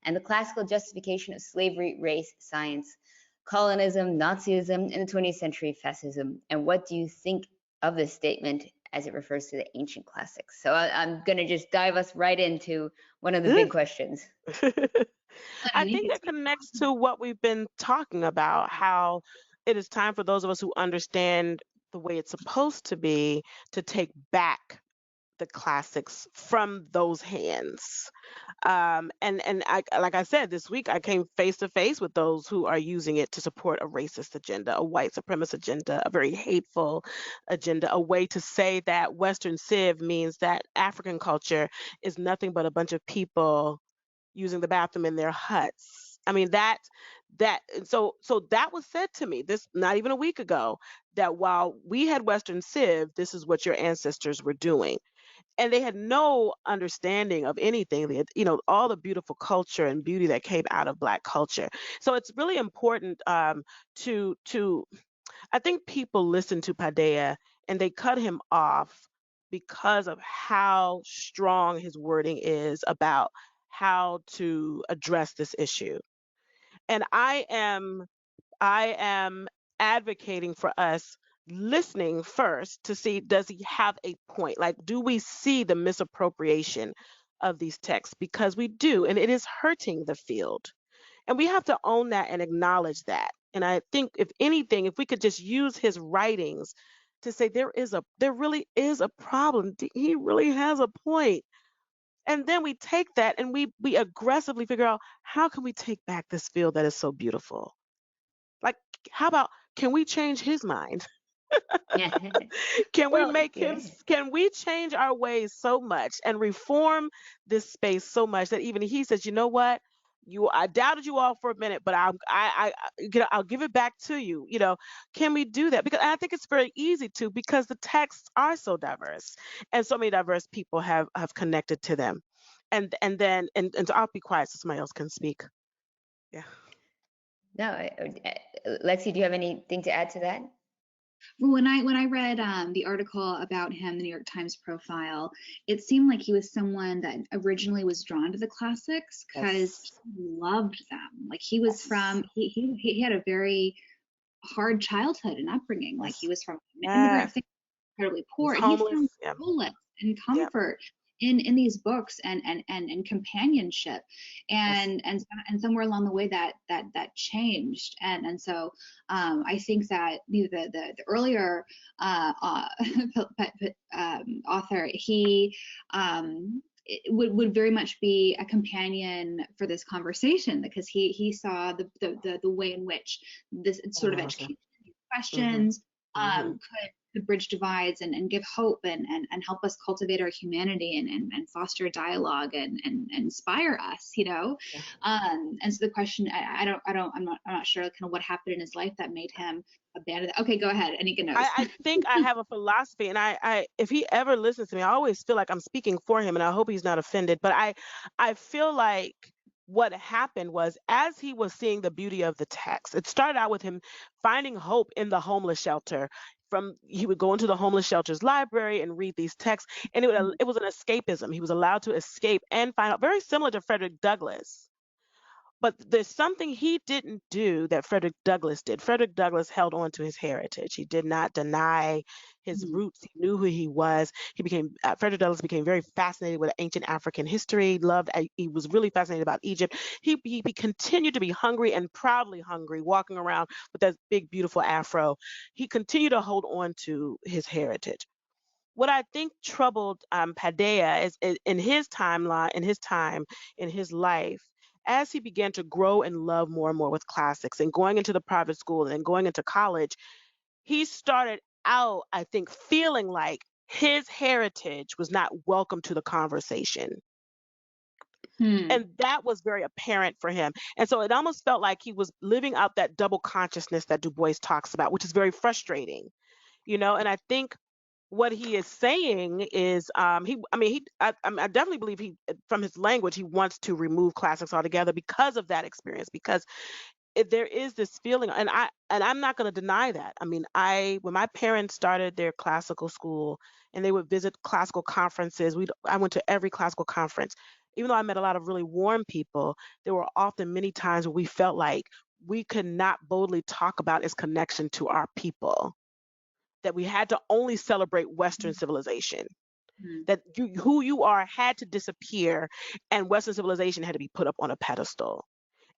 and the classical justification of slavery, race, science, colonism, Nazism, and the 20th century fascism. And what do you think of this statement as it refers to the ancient classics? So I'm going to just dive us right into one of the big questions. I think that connects to what we've been talking about, how it is time for those of us who understand the way it's supposed to be to take back the classics from those hands. And I, like I said, this week I came face to face with those who are using it to support a racist agenda, a white supremacist agenda, a very hateful agenda, a way to say that Western Civ means that African culture is nothing but a bunch of people using the bathroom in their huts. I mean, so that was said to me this not even a week ago, that while we had Western Civ, this is what your ancestors were doing. And they had no understanding of anything. They had, all the beautiful culture and beauty that came out of Black culture. So it's really important to I think people listen to Padilla and they cut him off because of how strong his wording is about how to address this issue. And I am advocating for us listening first to see, does he have a point? Like, do we see the misappropriation of these texts? Because we do, and it is hurting the field. And we have to own that and acknowledge that. And I think, if anything, if we could just use his writings to say there really is a problem. He really has a point. And then we take that and we aggressively figure out, how can we take back this field that is so beautiful? Like, how about, can we change his mind? Yeah. Can we Well, make him, yeah. can we change our ways so much and reform this space so much that even he says, you know what? I doubted you all for a minute, but I'll give it back to you. Can we do that? Because I think it's very easy to, because the texts are so diverse and so many diverse people have connected to them. And so I'll be quiet so somebody else can speak. Yeah. No, Lexi, do you have anything to add to that? When I read the article about him, the New York Times profile, it seemed like he was someone that originally was drawn to the classics because Yes. he loved them. Like, he was from he had a very hard childhood and upbringing. Like, he was from an immigrant family, incredibly He's poor, and he homeless. found Yeah. solace and Yep. comfort in these books and companionship, and somewhere along the way that changed, and so I think that the earlier author, he would very much be a companion for this conversation, because he saw the way in which this sort of education questions could bridge divides and give hope and help us cultivate our humanity and foster dialogue and inspire us, Yeah. and so the question, I'm not sure kind of what happened in his life that made him abandon that. Okay, go ahead, Anika knows. I think I have a philosophy, and I if he ever listens to me, I always feel like I'm speaking for him, and I hope he's not offended. But I feel like what happened was, as he was seeing the beauty of the text, it started out with him finding hope in the homeless shelter. He would go into the homeless shelter's library and read these texts, and it was an escapism. He was allowed to escape and find out, very similar to Frederick Douglass. But there's something he didn't do that Frederick Douglass did. Frederick Douglass held on to his heritage. He did not deny his Mm, roots. He knew who he was. Frederick Douglass became very fascinated with ancient African history. He was really fascinated about Egypt. He continued to be hungry and proudly hungry, walking around with that big, beautiful afro. He continued to hold on to his heritage. What I think troubled Padea is in his timeline, in his time, in his life, as he began to grow and love more and more with classics and going into the private school and going into college, he started out, I think, feeling like his heritage was not welcome to the conversation. hmm, And that was very apparent for him. And so it almost felt like he was living out that double consciousness that Du Bois talks about, which is very frustrating, and I think what he is saying is I definitely believe from his language he wants to remove classics altogether because of that experience, because there is this feeling, and I'm not going to deny that. I mean, I when my parents started their classical school and they would visit classical conferences, I went to every classical conference. Even though I met a lot of really warm people, there were often many times where we felt like we could not boldly talk about its connection to our people, that we had to only celebrate Western civilization, hmm, that who you are had to disappear, and Western civilization had to be put up on a pedestal.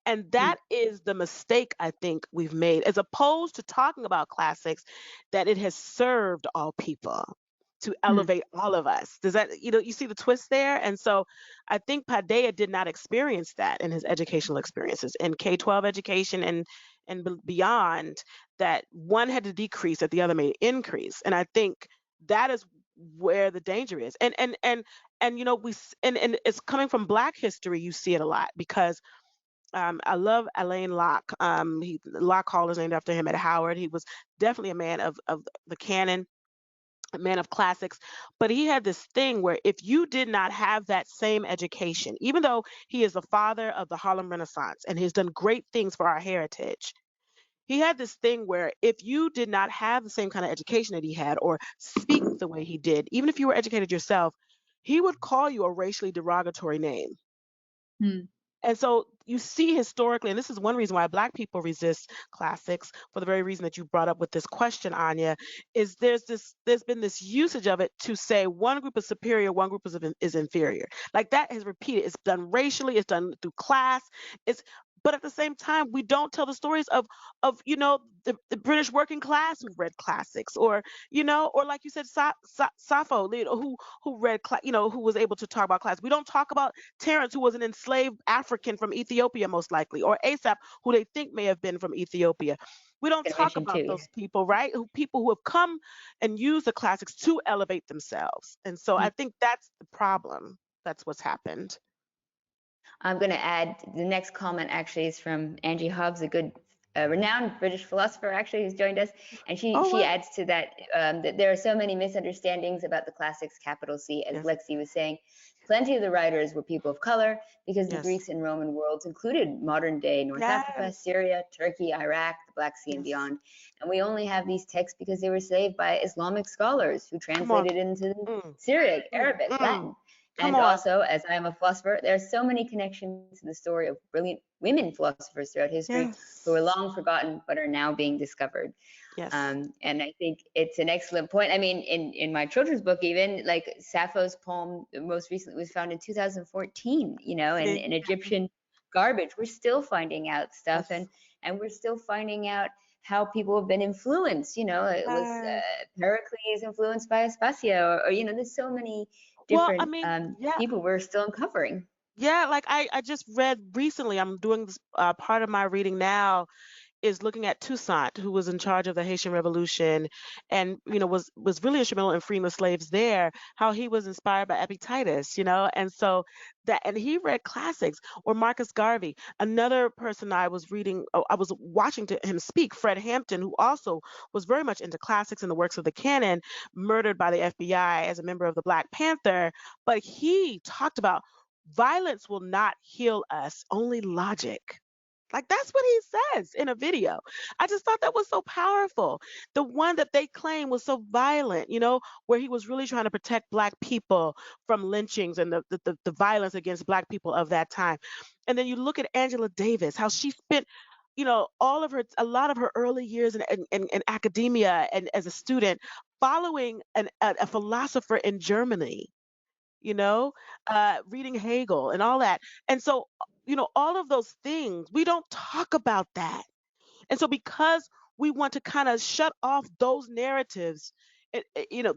And hmm, that is the mistake I think we've made, as opposed to talking about classics, that it has served all people to hmm, elevate all of us. Does that, you see the twist there? And so I think Padea did not experience that in his educational experiences in K-12 education and beyond, that one had to decrease that the other may increase. And I think that is where the danger is. And and it's coming from Black history, you see it a lot, because I love Alain Locke. Locke Hall is named after him at Howard. He was definitely a man of the canon, a man of classics. But he had this thing where if you did not have that same education, even though he is the father of the Harlem Renaissance and he's done great things for our heritage, he had this thing where if you did not have the same kind of education that he had or speak the way he did, even if you were educated yourself, he would call you a racially derogatory name. hmm, And so you see historically, and this is one reason why Black people resist classics, for the very reason that you brought up with this question, Anya, is there's been this usage of it to say one group is superior, one group is inferior. Like that is repeated. It's done racially, it's done through class. It's but at the same time, we don't tell the stories of the British working class who read classics, or like you said, Sappho, who read, who was able to talk about class. We don't talk about Terence, who was an enslaved African from Ethiopia, most likely, or Aesop, who they think may have been from Ethiopia. We don't talk Generation about two. those people, right? People who have come and used the classics to elevate themselves. And so hmm. I think that's the problem. That's what's happened. I'm going to add the next comment actually is from Angie Hobbs, a good renowned British philosopher actually who's joined us, and she Oh, she well, adds to that that there are so many misunderstandings about the classics, capital C, as yes, Lexi was saying. Plenty of the writers were people of color because the yes, Greeks and Roman worlds included modern day North Africa, yes, Syria, Turkey, Iraq, the Black Sea, and yes. beyond. And we only have these texts because they were saved by Islamic scholars who Come on. translated into Mm, Syriac, mm, Arabic, mm. Latin. Come And on. also, as I am a philosopher, there are so many connections to the story of brilliant women philosophers throughout history who were Yes, long forgotten but are now being discovered. yes. And I think it's an excellent point. I mean, in my children's book, even like Sappho's poem most recently was found in 2014, See? in Egyptian garbage. We're still finding out stuff, Yes. and we're still finding out how people have been influenced. It was Yes. Pericles influenced by Aspasia, or there's so many Well, I different mean, yeah, people we're still uncovering. yeah. Like I just read recently. I'm doing this part of my reading now is looking at Toussaint, who was in charge of the Haitian Revolution, and was really instrumental in freeing the slaves there. How he was inspired by Epictetus, and so and he read classics. Or Marcus Garvey, another person I was reading, I was watching to him speak, Fred Hampton, who also was very much into classics and the works of the canon, murdered by the FBI as a member of the Black Panther, but he talked about violence will not heal us, only logic. Like that's what he says in a video. I just thought that was so powerful. The one that they claim was so violent, where he was really trying to protect black people from lynchings and the violence against black people of that time. And then you look at Angela Davis, how she spent, a lot of her early years in academia and as a student following a philosopher in Germany, you know, reading Hegel and all that. And so, all of those things, we don't talk about that. And so, because we want to kind of shut off those narratives,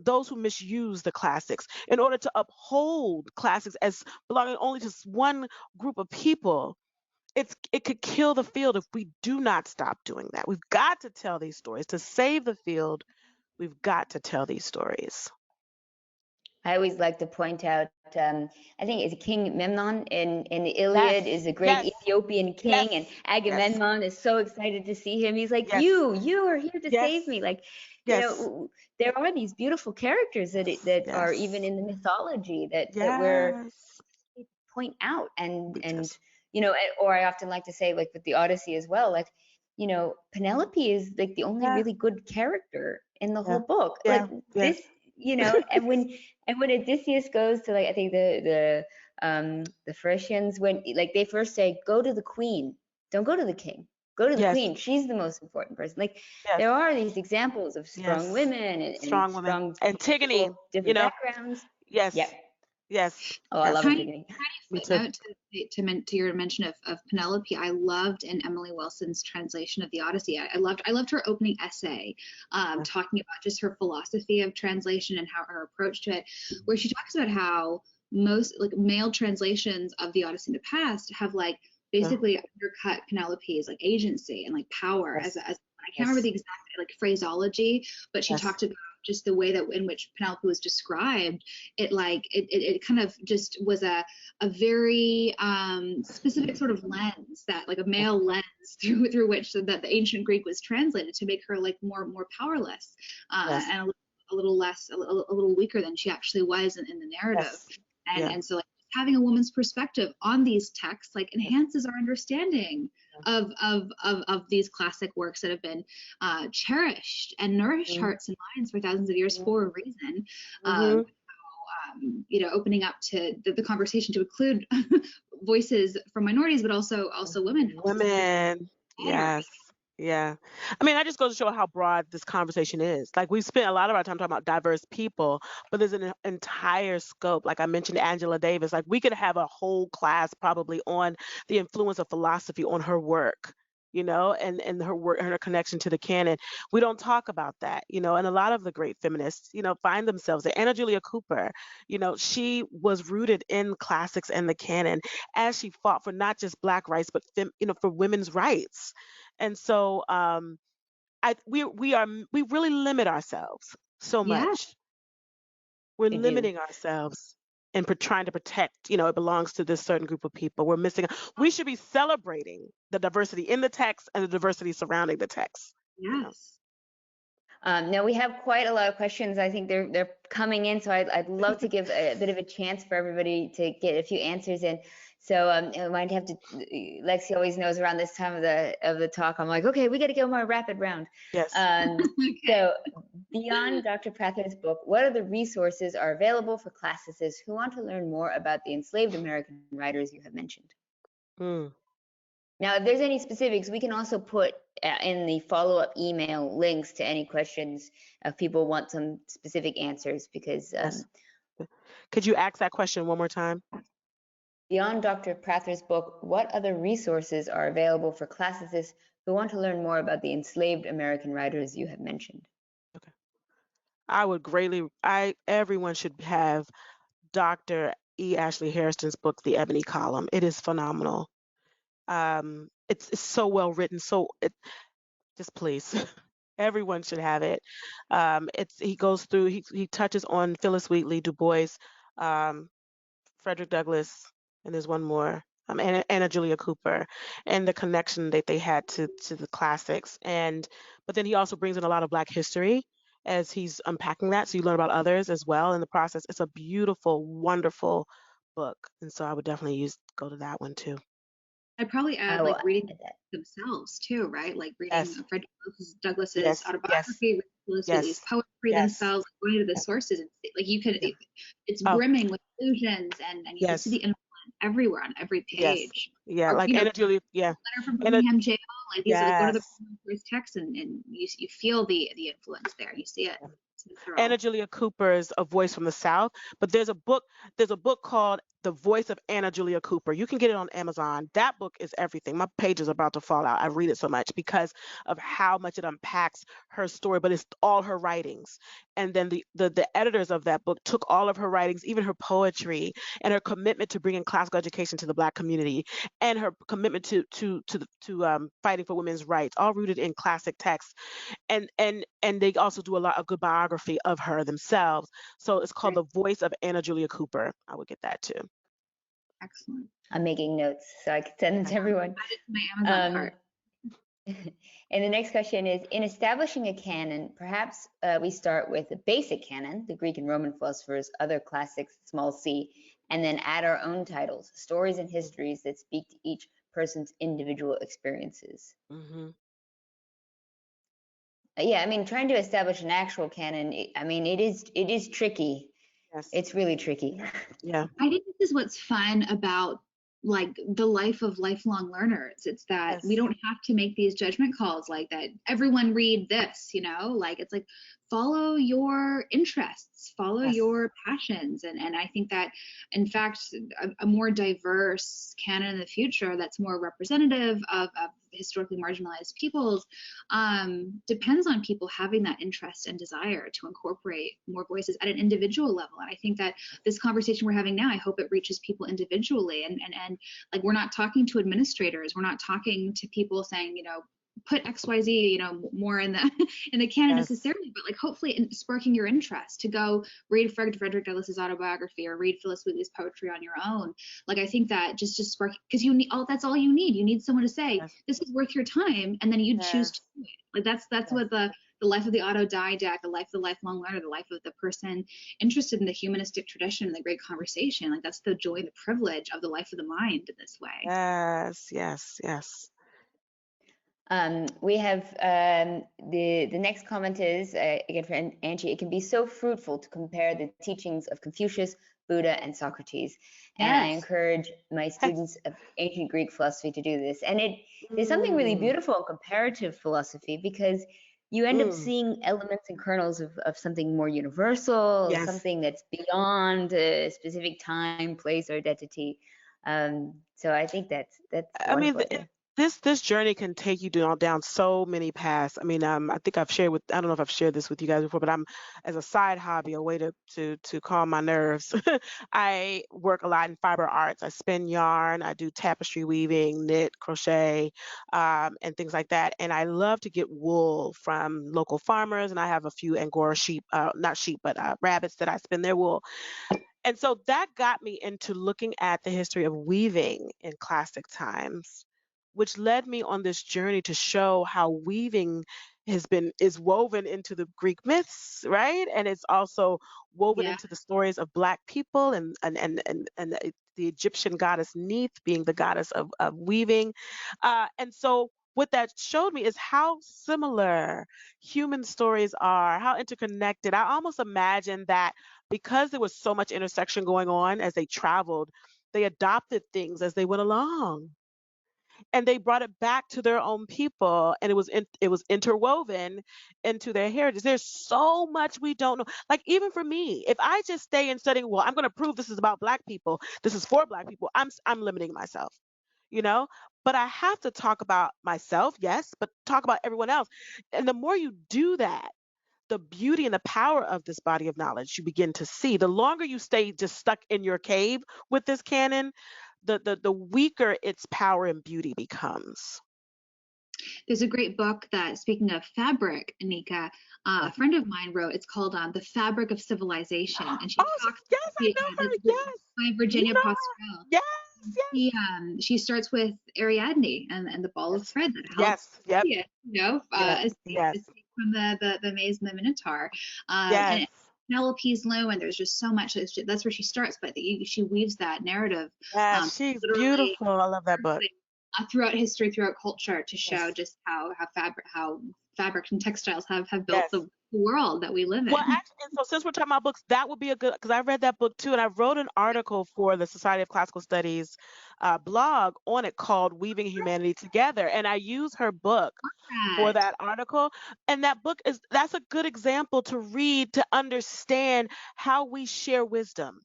those who misuse the classics in order to uphold classics as belonging only to one group of people, it could kill the field if we do not stop doing that. We've got to tell these stories to save the field. We've got to tell these stories. I always like to point out, I think it's King Memnon in the Iliad Yes, is a great yes, Ethiopian king, yes, and yes, Agamemnon is so excited to see him. He's like, yes, you are here to yes, save me. Like, yes, there are these beautiful characters that are even yes, in the mythology that we're yes. point out, and We just, or I often like to say, like with the Odyssey as well, like, Penelope is like the only yeah, really good character in the yeah, whole book. yeah, Like yeah, this, and when Odysseus goes to, like, I think the Phaeacians, when like they first say, go to the queen, don't go to the king, go to the yes, queen, she's the most important person. Like, yes, there are these examples of strong yes. women and Strong women. strong Antigone, people, you different know, backgrounds. Yep. yes, yes, Oh, I yes. love Tiny Antigone. Me too. footnote to your mention of Penelope. I loved in Emily Wilson's translation of the Odyssey. I loved her opening essay, Yeah. talking about just her philosophy of translation and how her approach to it, where she talks about how most like male translations of the Odyssey in the past have like Yeah. basically undercut Penelope's like agency and like power Yes. as I can't remember Yes. the exact like phraseology, but she Yes. talked about just the way that in which Penelope was described. It kind of just was a very specific sort of lens, that like a Yes. male lens through which that the ancient Greek was translated to make her like more powerless, Yes. and a little less a little weaker than she actually was in the narrative. Yes. And Yeah. and so like having a woman's perspective on these texts like Yes. enhances our understanding of these classic works that have been cherished and nourished Mm-hmm. hearts and minds for thousands of years for a reason. Mm-hmm. Opening up to the conversation to include voices from minorities, but also women helps us understand Women. better. Yes. Yeah. I mean, that just goes to show how broad this conversation is. Like, we spent a lot of our time talking about diverse people, but there's an entire scope. Like I mentioned, Angela Davis. Like, we could have a whole class probably on the influence of philosophy on her work, and her work and her connection to the canon. We don't talk about that, and a lot of the great feminists, find themselves there. Anna Julia Cooper, she was rooted in classics and the canon as she fought for not just Black rights, but for women's rights. And so, we really limit ourselves so Yeah, much. We're We do. limiting ourselves and trying to protect. It belongs to this certain group of people. We're missing. We should be celebrating the diversity in the text and the diversity surrounding the text. yes. Now we have quite a lot of questions. I think they're coming in, so I'd love to give a bit of a chance for everybody to get a few answers in. So I might have to. Lexi always knows around this time of the talk, I'm like, okay, we got to go more rapid round. Yes. Okay. So beyond Dr. Prather's book, what other resources are available for classicists who want to learn more about the enslaved American writers you have mentioned? Mm. Now, if there's any specifics, we can also put in the follow-up email links to any questions if people want some specific answers, because Yes. Could you ask that question one more time? beyond Dr. Prather's book, what other resources are available for classicists who want to learn more about the enslaved American writers you have mentioned? Okay. Everyone should have Dr. E. Ashley Harrison's book, The Ebony Column. It is phenomenal. It's so well written. Just please, everyone should have it. He goes through. He touches on Phyllis Wheatley, Du Bois, um, Frederick Douglass, and there's one more. Anna Julia Cooper, and the connection that they had to the classics. But then he also brings in a lot of Black history as he's unpacking that, so you learn about others as well in the process. It's a beautiful, wonderful book, and so I would definitely go to that one too. I'd probably add Well, like reading I that. themselves too, right? Like reading Yes, Frederick Douglass's yes, yes, autobiography, reading Phyllis Wheatley's yes, poetry yes, themselves, going to the sources, and like you could, yeah. it's Oh, brimming with allusions, and you can see the yes, influence everywhere on every yes, page. yeah. Or Like Anna Julia, yeah, letter from and Birmingham jail, like these, like go to the yes. first text, and you feel the influence there, you see it. It's Anna visceral. Julia Cooper's A Voice from the South, but there's a book called The Voice of Anna Julia Cooper. You can get it on Amazon. That book is everything. My page is about to fall out. I read it so much because of how much it unpacks her story, but it's all her writings. And then the editors of that book took all of her writings, even her poetry, and her commitment to bringing classical education to the Black community, and her commitment to fighting for women's rights, all rooted in classic texts, and they also do a lot of good biography of her themselves. So it's called Right. The Voice of Anna Julia Cooper. I would get that too. Excellent. I'm making notes so I can send them to everyone. Add it to my Amazon Um, cart. and the next question is, in establishing a canon, perhaps we start with a basic canon, the Greek and Roman philosophers, other classics, small c, and then add our own titles, stories and histories that speak to each person's individual experiences. Mm-hmm. Yeah, I mean, trying to establish an actual canon, I mean, it is tricky. Yes. It's really tricky. Yeah. I think this is what's fun about like the life of lifelong learners. It's that we Yes. don't have to make these judgment calls like that. Everyone read this, like it's like follow your interests, follow Yes. your passions. And I think that in fact, a more diverse canon in the future that's more representative of historically marginalized peoples depends on people having that interest and desire to incorporate more voices at an individual level. And I think that this conversation we're having now, I hope it reaches people individually, and like we're not talking to administrators, we're not talking to people saying, put XYZ, more in the in the canon Yes. necessarily, but like hopefully sparking your interest to go read Frederick Douglass's autobiography or read Phyllis Wheatley's poetry on your own. Like I think that just spark, because you need that's all you need. You need someone to say Yes. this is worth your time, and then you choose Yes. to do it. Like that's Yes. what the life of the autodidact, the life of the lifelong learner, the life of the person interested in the humanistic tradition and the great conversation. Like that's the joy, the privilege of the life of the mind in this way. Yes. Yes. Yes. We have the next comment is again from Angie. It can be so fruitful to compare the teachings of Confucius, Buddha, and Socrates. And I encourage my students of ancient Greek philosophy to do this. And it is something really beautiful in comparative philosophy, because you end up seeing elements and kernels of something more universal, Yes. something that's beyond a specific time, place, or identity. So I think that's I mean, wonderful. this journey can take you down so many paths. I mean, I think I don't know if I've shared this with you guys before, but I'm, as a side hobby, a way to calm my nerves. I work a lot in fiber arts. I spin yarn, I do tapestry weaving, knit, crochet, and things like that. And I love to get wool from local farmers, and I have a few Angora sheep, not sheep, but rabbits that I spin their wool. And so that got me into looking at the history of weaving in classic times, which led me on this journey to show how weaving is woven into the Greek myths, right? And it's also woven Yeah. into the stories of Black people, and the Egyptian goddess Neith being the goddess of weaving. And so what that showed me is how similar human stories are, how interconnected. I almost imagine that because there was so much intersection going on as they traveled, they adopted things as they went along, and they brought it back to their own people, and it was interwoven into their heritage. There's so much we don't know. Like, even for me, if I just stay in studying, well, I'm going to prove this is about Black people, this is for Black people, I'm limiting myself, you know. But I have to talk about myself, yes, but talk about everyone else. And the more you do that, the beauty and the power of this body of knowledge you begin to see. The longer you stay just stuck in your cave with this canon, the weaker its power and beauty becomes. There's a great book that, speaking of fabric, Anika, a friend of mine wrote. It's called The Fabric of Civilization, and she talks. Yes, I know her. Yes, by Virginia you know Postrel. her. Yes, She starts with Ariadne and the ball of thread that helps. yes, See it, escape from the maze and the Minotaur. And Penelope's loom, and there's just so much. That's where she starts, but she weaves that narrative. Yes, she's Literally beautiful. I love that book. throughout history, throughout culture, to show Yes. just how fabric and textiles have built Yes. the world that we live Well, in. actually, and so since we're talking about books, that would be a good, because I read that book too, and I wrote an article for the Society of Classical Studies blog on it called Weaving Humanity Together. And I use her book for That. that article. And that book that's a good example to read to understand how we share wisdom,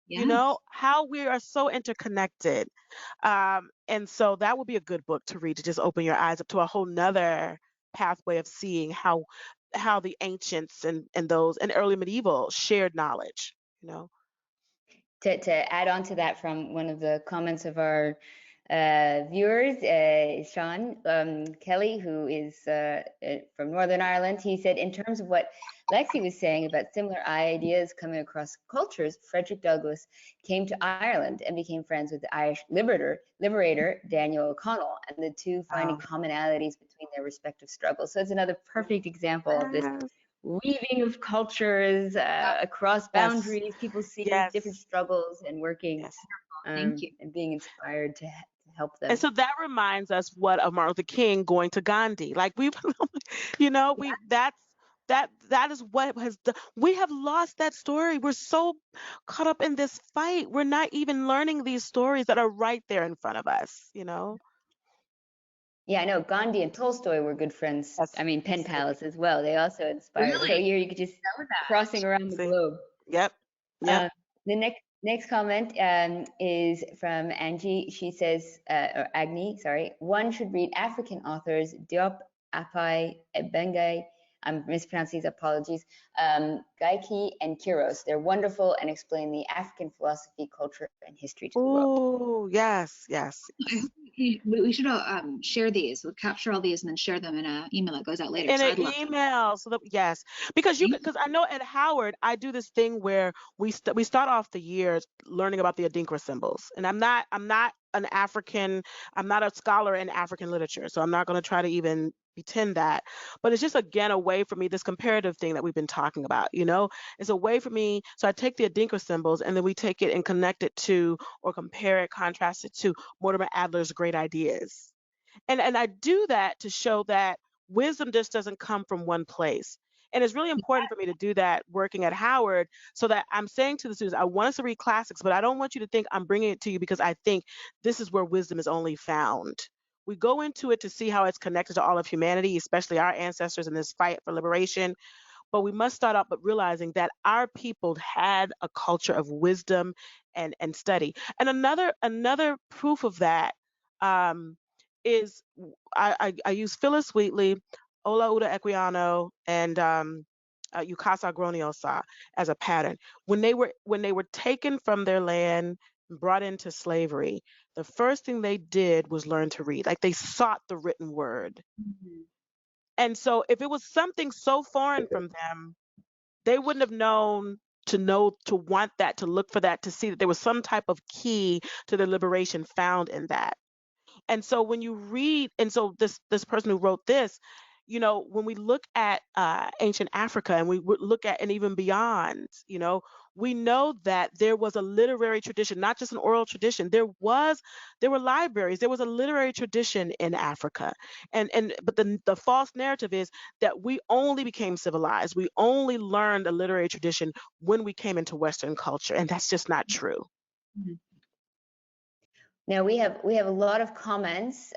you know, Yes. how we are so interconnected. And so that would be a good book to read to just open your eyes up to a whole nother pathway of seeing how the ancients and those and early medieval shared knowledge, you know. To add on to that from one of the comments of our viewers, Sean Kelly, who is from Northern Ireland, he said, in terms of what Lexi was saying about similar ideas coming across cultures, Frederick Douglass came to Ireland and became friends with the Irish liberator Daniel O'Connell, and the two finding Wow. commonalities between their respective struggles. So it's another perfect example of this Yes. weaving of cultures across Yes. boundaries, people seeing different Yes. struggles and working Yes. Thank you. and being inspired to help And them. so that reminds us what of Martin Luther King going to Gandhi. Like we, you know, Yeah. that is what has done. We have lost that story. We're so caught up in this fight. We're not even learning these stories that are right there in front of us, you know? Yeah, I know Gandhi and Tolstoy were good friends. Yes. I mean, pen See, pals as well. They also inspired. So Really here you could just know that. crossing around the see. globe. Yep. Yep. Uh, the next comment is from Angie. She says, or Agni, sorry. One should read African authors Diop, Apai, Ebengai. I'm mispronouncing these, apologies. Gaiki and Kiros. They're wonderful and explain the African philosophy, culture, and history to the world. Oh, yes, yes, I yes. hope we should share these. We'll capture all these and then share them in an email that goes out later. In So an I'd love that. email, so that yes, because you Thank because I know at Howard I do this thing where we start off the years learning about the Adinkra symbols, and I'm not an African, I'm not a scholar in African literature, so I'm not going to try to even pretend that, but it's just again a way for me, this comparative thing that we've been talking about, you know, it's a way for me. So I take the Adinkra symbols and then we take it and connect it to or compare it, contrast it to Mortimer Adler's great ideas. And I do that to show that wisdom just doesn't come from one place. And it's really you. important for me to do that working at Howard so that I'm saying to the students, I want us to read classics, but I don't want you to think I'm bringing it to you because I think this is where wisdom is only found. We go into it to see how it's connected to all of humanity, especially our ancestors in this fight for liberation. But we must start out but realizing that our people had a culture of wisdom and study. And another proof of that um, is I use Phyllis Wheatley, Ola Uda Equiano, and Yukasa Groniosa as a pattern. When they were taken from their land, and brought into slavery, the first thing they did was learn to read. Like they sought the written word. Mhm. And so if it was something so foreign from them, they wouldn't have known to want that, to look for that, to see that there was some type of key to the liberation found in that. And so when you read, and so this person who wrote this, you know, when we look at ancient Africa and we look at and even beyond, you know, we know that there was a literary tradition, not just an oral tradition. There were libraries. There was a literary tradition in Africa, and but the false narrative is that we only became civilized. We only learned a literary tradition when we came into Western culture, and that's just not true. Mhm. Now we have a lot of comments.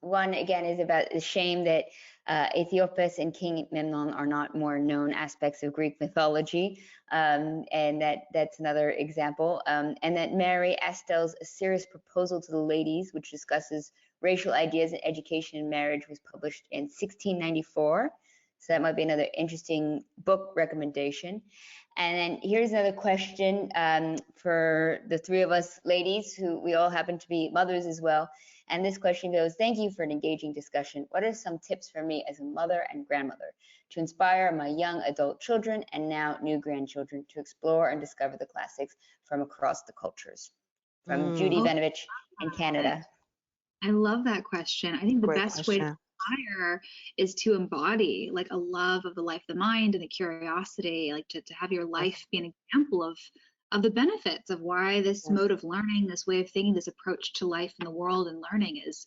One again is about the shame that Aethiopus and King Memnon are not more known aspects of Greek mythology, and that's another example. And that Mary Estelle's A Serious Proposal to the Ladies, which discusses racial ideas in education and marriage, was published in 1694. So that might be another interesting book recommendation. And then here's another question for the three of us ladies, who we all happen to be mothers as well. And this question goes, thank you for an engaging discussion. What are some tips for me as a mother and grandmother to inspire my young adult children and now new grandchildren to explore and discover the classics from across the cultures? From Judy Mm, Oh, Venovich in Canada. I love that question. I think the great best way to question. inspire is to embody like a love of the life, the mind, and the curiosity, like to have your Yes. life be an example the benefits of why this Yes. mode of learning, this way of thinking, this approach to life in the world and learning is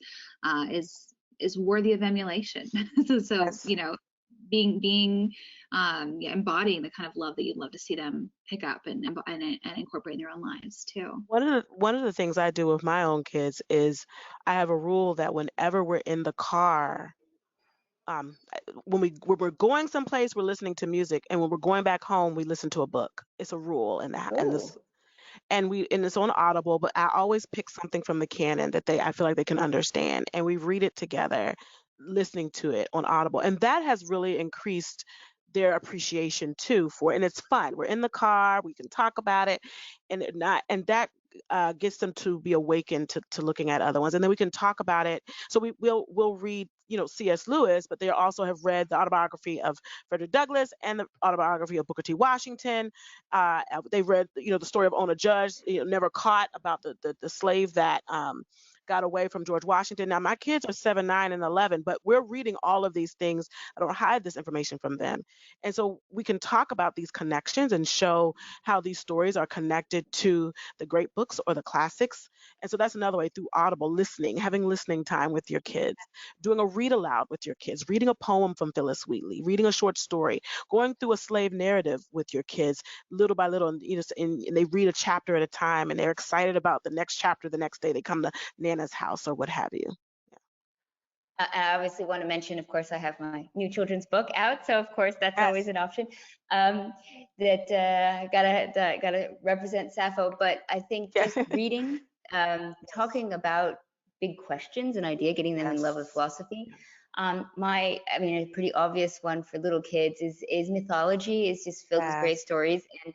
worthy of emulation. So Yes. you know, embodying the kind of love that you'd love to see them pick up and incorporate in their own lives too. One of the things I do with my own kids is I have a rule that whenever we're in the car, when we're going someplace, we're listening to music, and when we're going back home, we listen to a book. It's a rule in this, Oh, and it's on Audible, but I always pick something from the canon that I feel like they can understand, and we read it together, listening to it on Audible, and that has really increased their appreciation too for it. And it's fun. We're in the car, we can talk about it, and that gets them to be awakened to looking at other ones, and then we can talk about it. So we'll read, C.S. Lewis, but they also have read the autobiography of Frederick Douglass and the autobiography of Booker T. Washington. They've read, the story of Ona Judge, never caught, about the slave that got away from George Washington. Now, my kids are 7, 9, and 11, but we're reading all of these things. I don't hide this information from them. And so we can talk about these connections and show how these stories are connected to the great books or the classics. And so that's another way, through Audible, listening, having listening time with your kids, doing a read aloud with your kids, reading a poem from Phyllis Wheatley, reading a short story, going through a slave narrative with your kids little by little, and they read a chapter at a time, and they're excited about the next chapter the next day. They come to Nana's house or what have you. I obviously want to mention, of course, I have my new children's book out, so of course that's Yes. always an option. That gotta represent Sappho, but I think just reading, talking about big questions and idea, getting them in love with philosophy. A pretty obvious one for little kids is mythology. Is just filled with great stories, and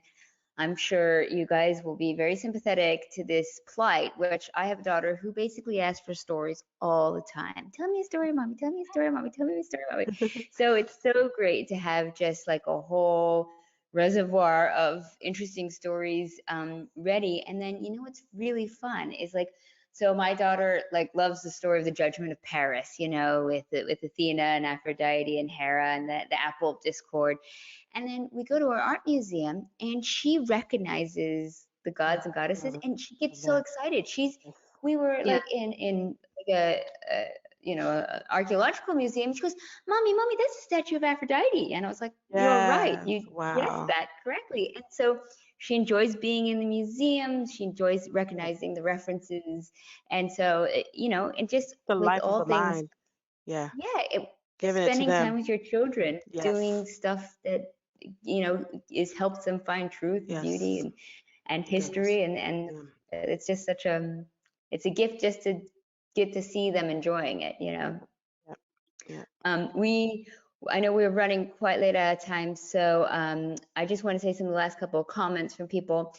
I'm sure you guys will be very sympathetic to this plight, which I have a daughter who basically asks for stories all the time. Tell me a story, mommy. Tell me a story, mommy. Tell me a story, mommy. So it's so great to have just like a whole reservoir of interesting stories ready. And then, what's really fun is like, so my daughter like loves the story of the Judgment of Paris, with Athena and Aphrodite and Hera and the Apple of Discord. And then we go to our art museum and she recognizes the gods and goddesses and she gets so excited. We were like in like a archaeological museum. She goes, mommy, that's the statue of Aphrodite. And I was like, you're right. You guessed that correctly. And so she enjoys being in the museum. She enjoys recognizing the references. And so, and just The with life of all the things, mind. Yeah. Giving spending time with your children, Yes. doing stuff that helps them find truth, beauty, and history, and it's just it's a gift just to get to see them enjoying it. I know we're running quite late out of time, so I just want to say some of the last couple of comments from people.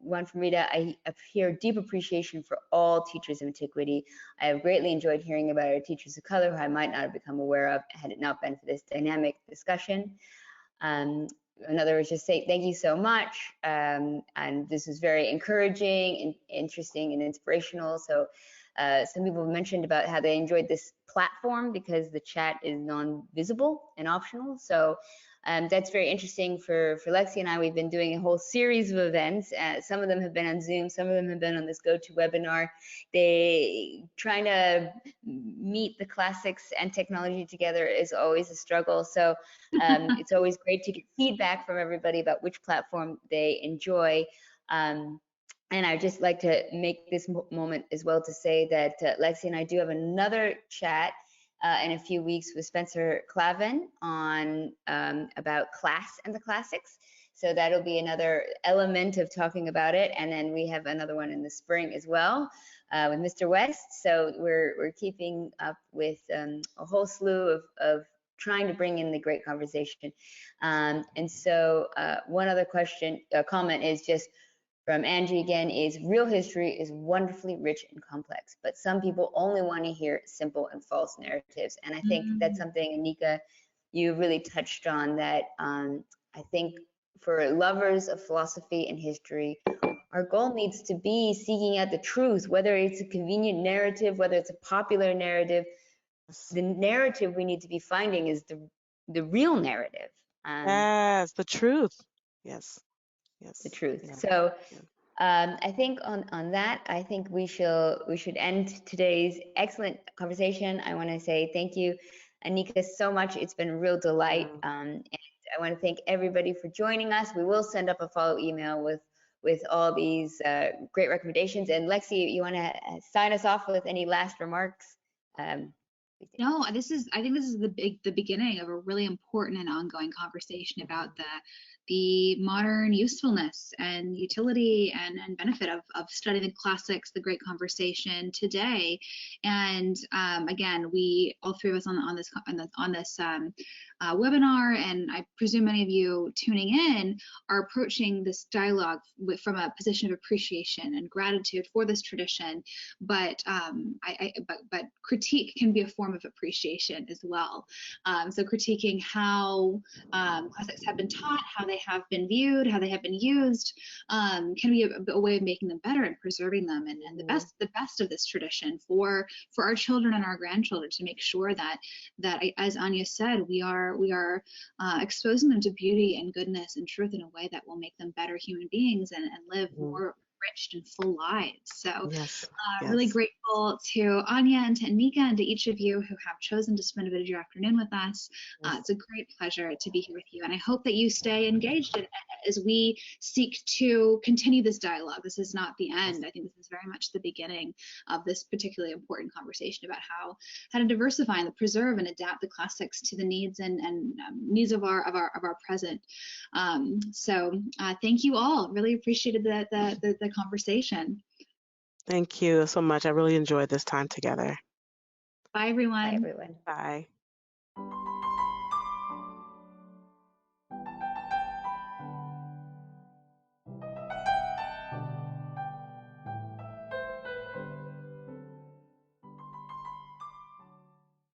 One from Rita: I hear deep appreciation for all teachers of antiquity. I have greatly enjoyed hearing about our teachers of color who I might not have become aware of had it not been for this dynamic discussion. Another was just say thank you so much, and this is very encouraging and interesting and inspirational. So some people mentioned about how they enjoyed this platform because the chat is non-visible and optional. So that's very interesting for Lexi and I. We've been doing a whole series of events. Some of them have been on Zoom. Some of them have been on this GoToWebinar. Trying to meet the classics and technology together is always a struggle. So it's always great to get feedback from everybody about which platform they enjoy. And I'd just like to make this moment as well to say that Lexi and I do have another chat in a few weeks with Spencer Clavin on about class and the classics. So that'll be another element of talking about it. And then we have another one in the spring as well with Mr. West. So we're keeping up with a whole slew of trying to bring in the great conversation. And so one other comment is just from Angie again, is real history is wonderfully rich and complex, but some people only want to hear simple and false narratives. And I think that's something, Anika, you really touched on, that I think for lovers of philosophy and history, our goal needs to be seeking out the truth, whether it's a convenient narrative, whether it's a popular narrative. The narrative we need to be finding is the real narrative. Yes, the truth. Yes. the truth. Yeah. So Yeah. I think on that, I think we should end today's excellent conversation. I want to say thank you, Anika, so much. It's been a real delight. And I want to thank everybody for joining us. We will send up a follow email with all these great recommendations. And Lexi, you want to sign us off with any last remarks? No, I think this is the beginning of a really important and ongoing conversation about the modern usefulness and utility and benefit of studying the classics, the great conversation today. And again, we all three of us on this webinar, and I presume many of you tuning in are approaching this dialogue from a position of appreciation and gratitude for this tradition. But but critique can be a form of appreciation as well. So critiquing how classics have been taught, how they have been viewed, how they have been used, can be a way of making them better and preserving them, and the best of this tradition for our children and our grandchildren, to make sure that as Anya said, we are exposing them to beauty and goodness and truth in a way that will make them better human beings and live more enriched and full lives. So really grateful to Anya and to Anika and to each of you who have chosen to spend a bit of your afternoon with us. It's a great pleasure to be here with you, and I hope that you stay engaged as we seek to continue this dialogue. This is not the end. I think this is very much the beginning of this particularly important conversation about how to diversify and preserve and adapt the classics to the needs and needs of our present. So thank you all. Really appreciated the conversation. Thank you so much. I really enjoyed this time together. Bye, everyone. Bye, everyone. Bye.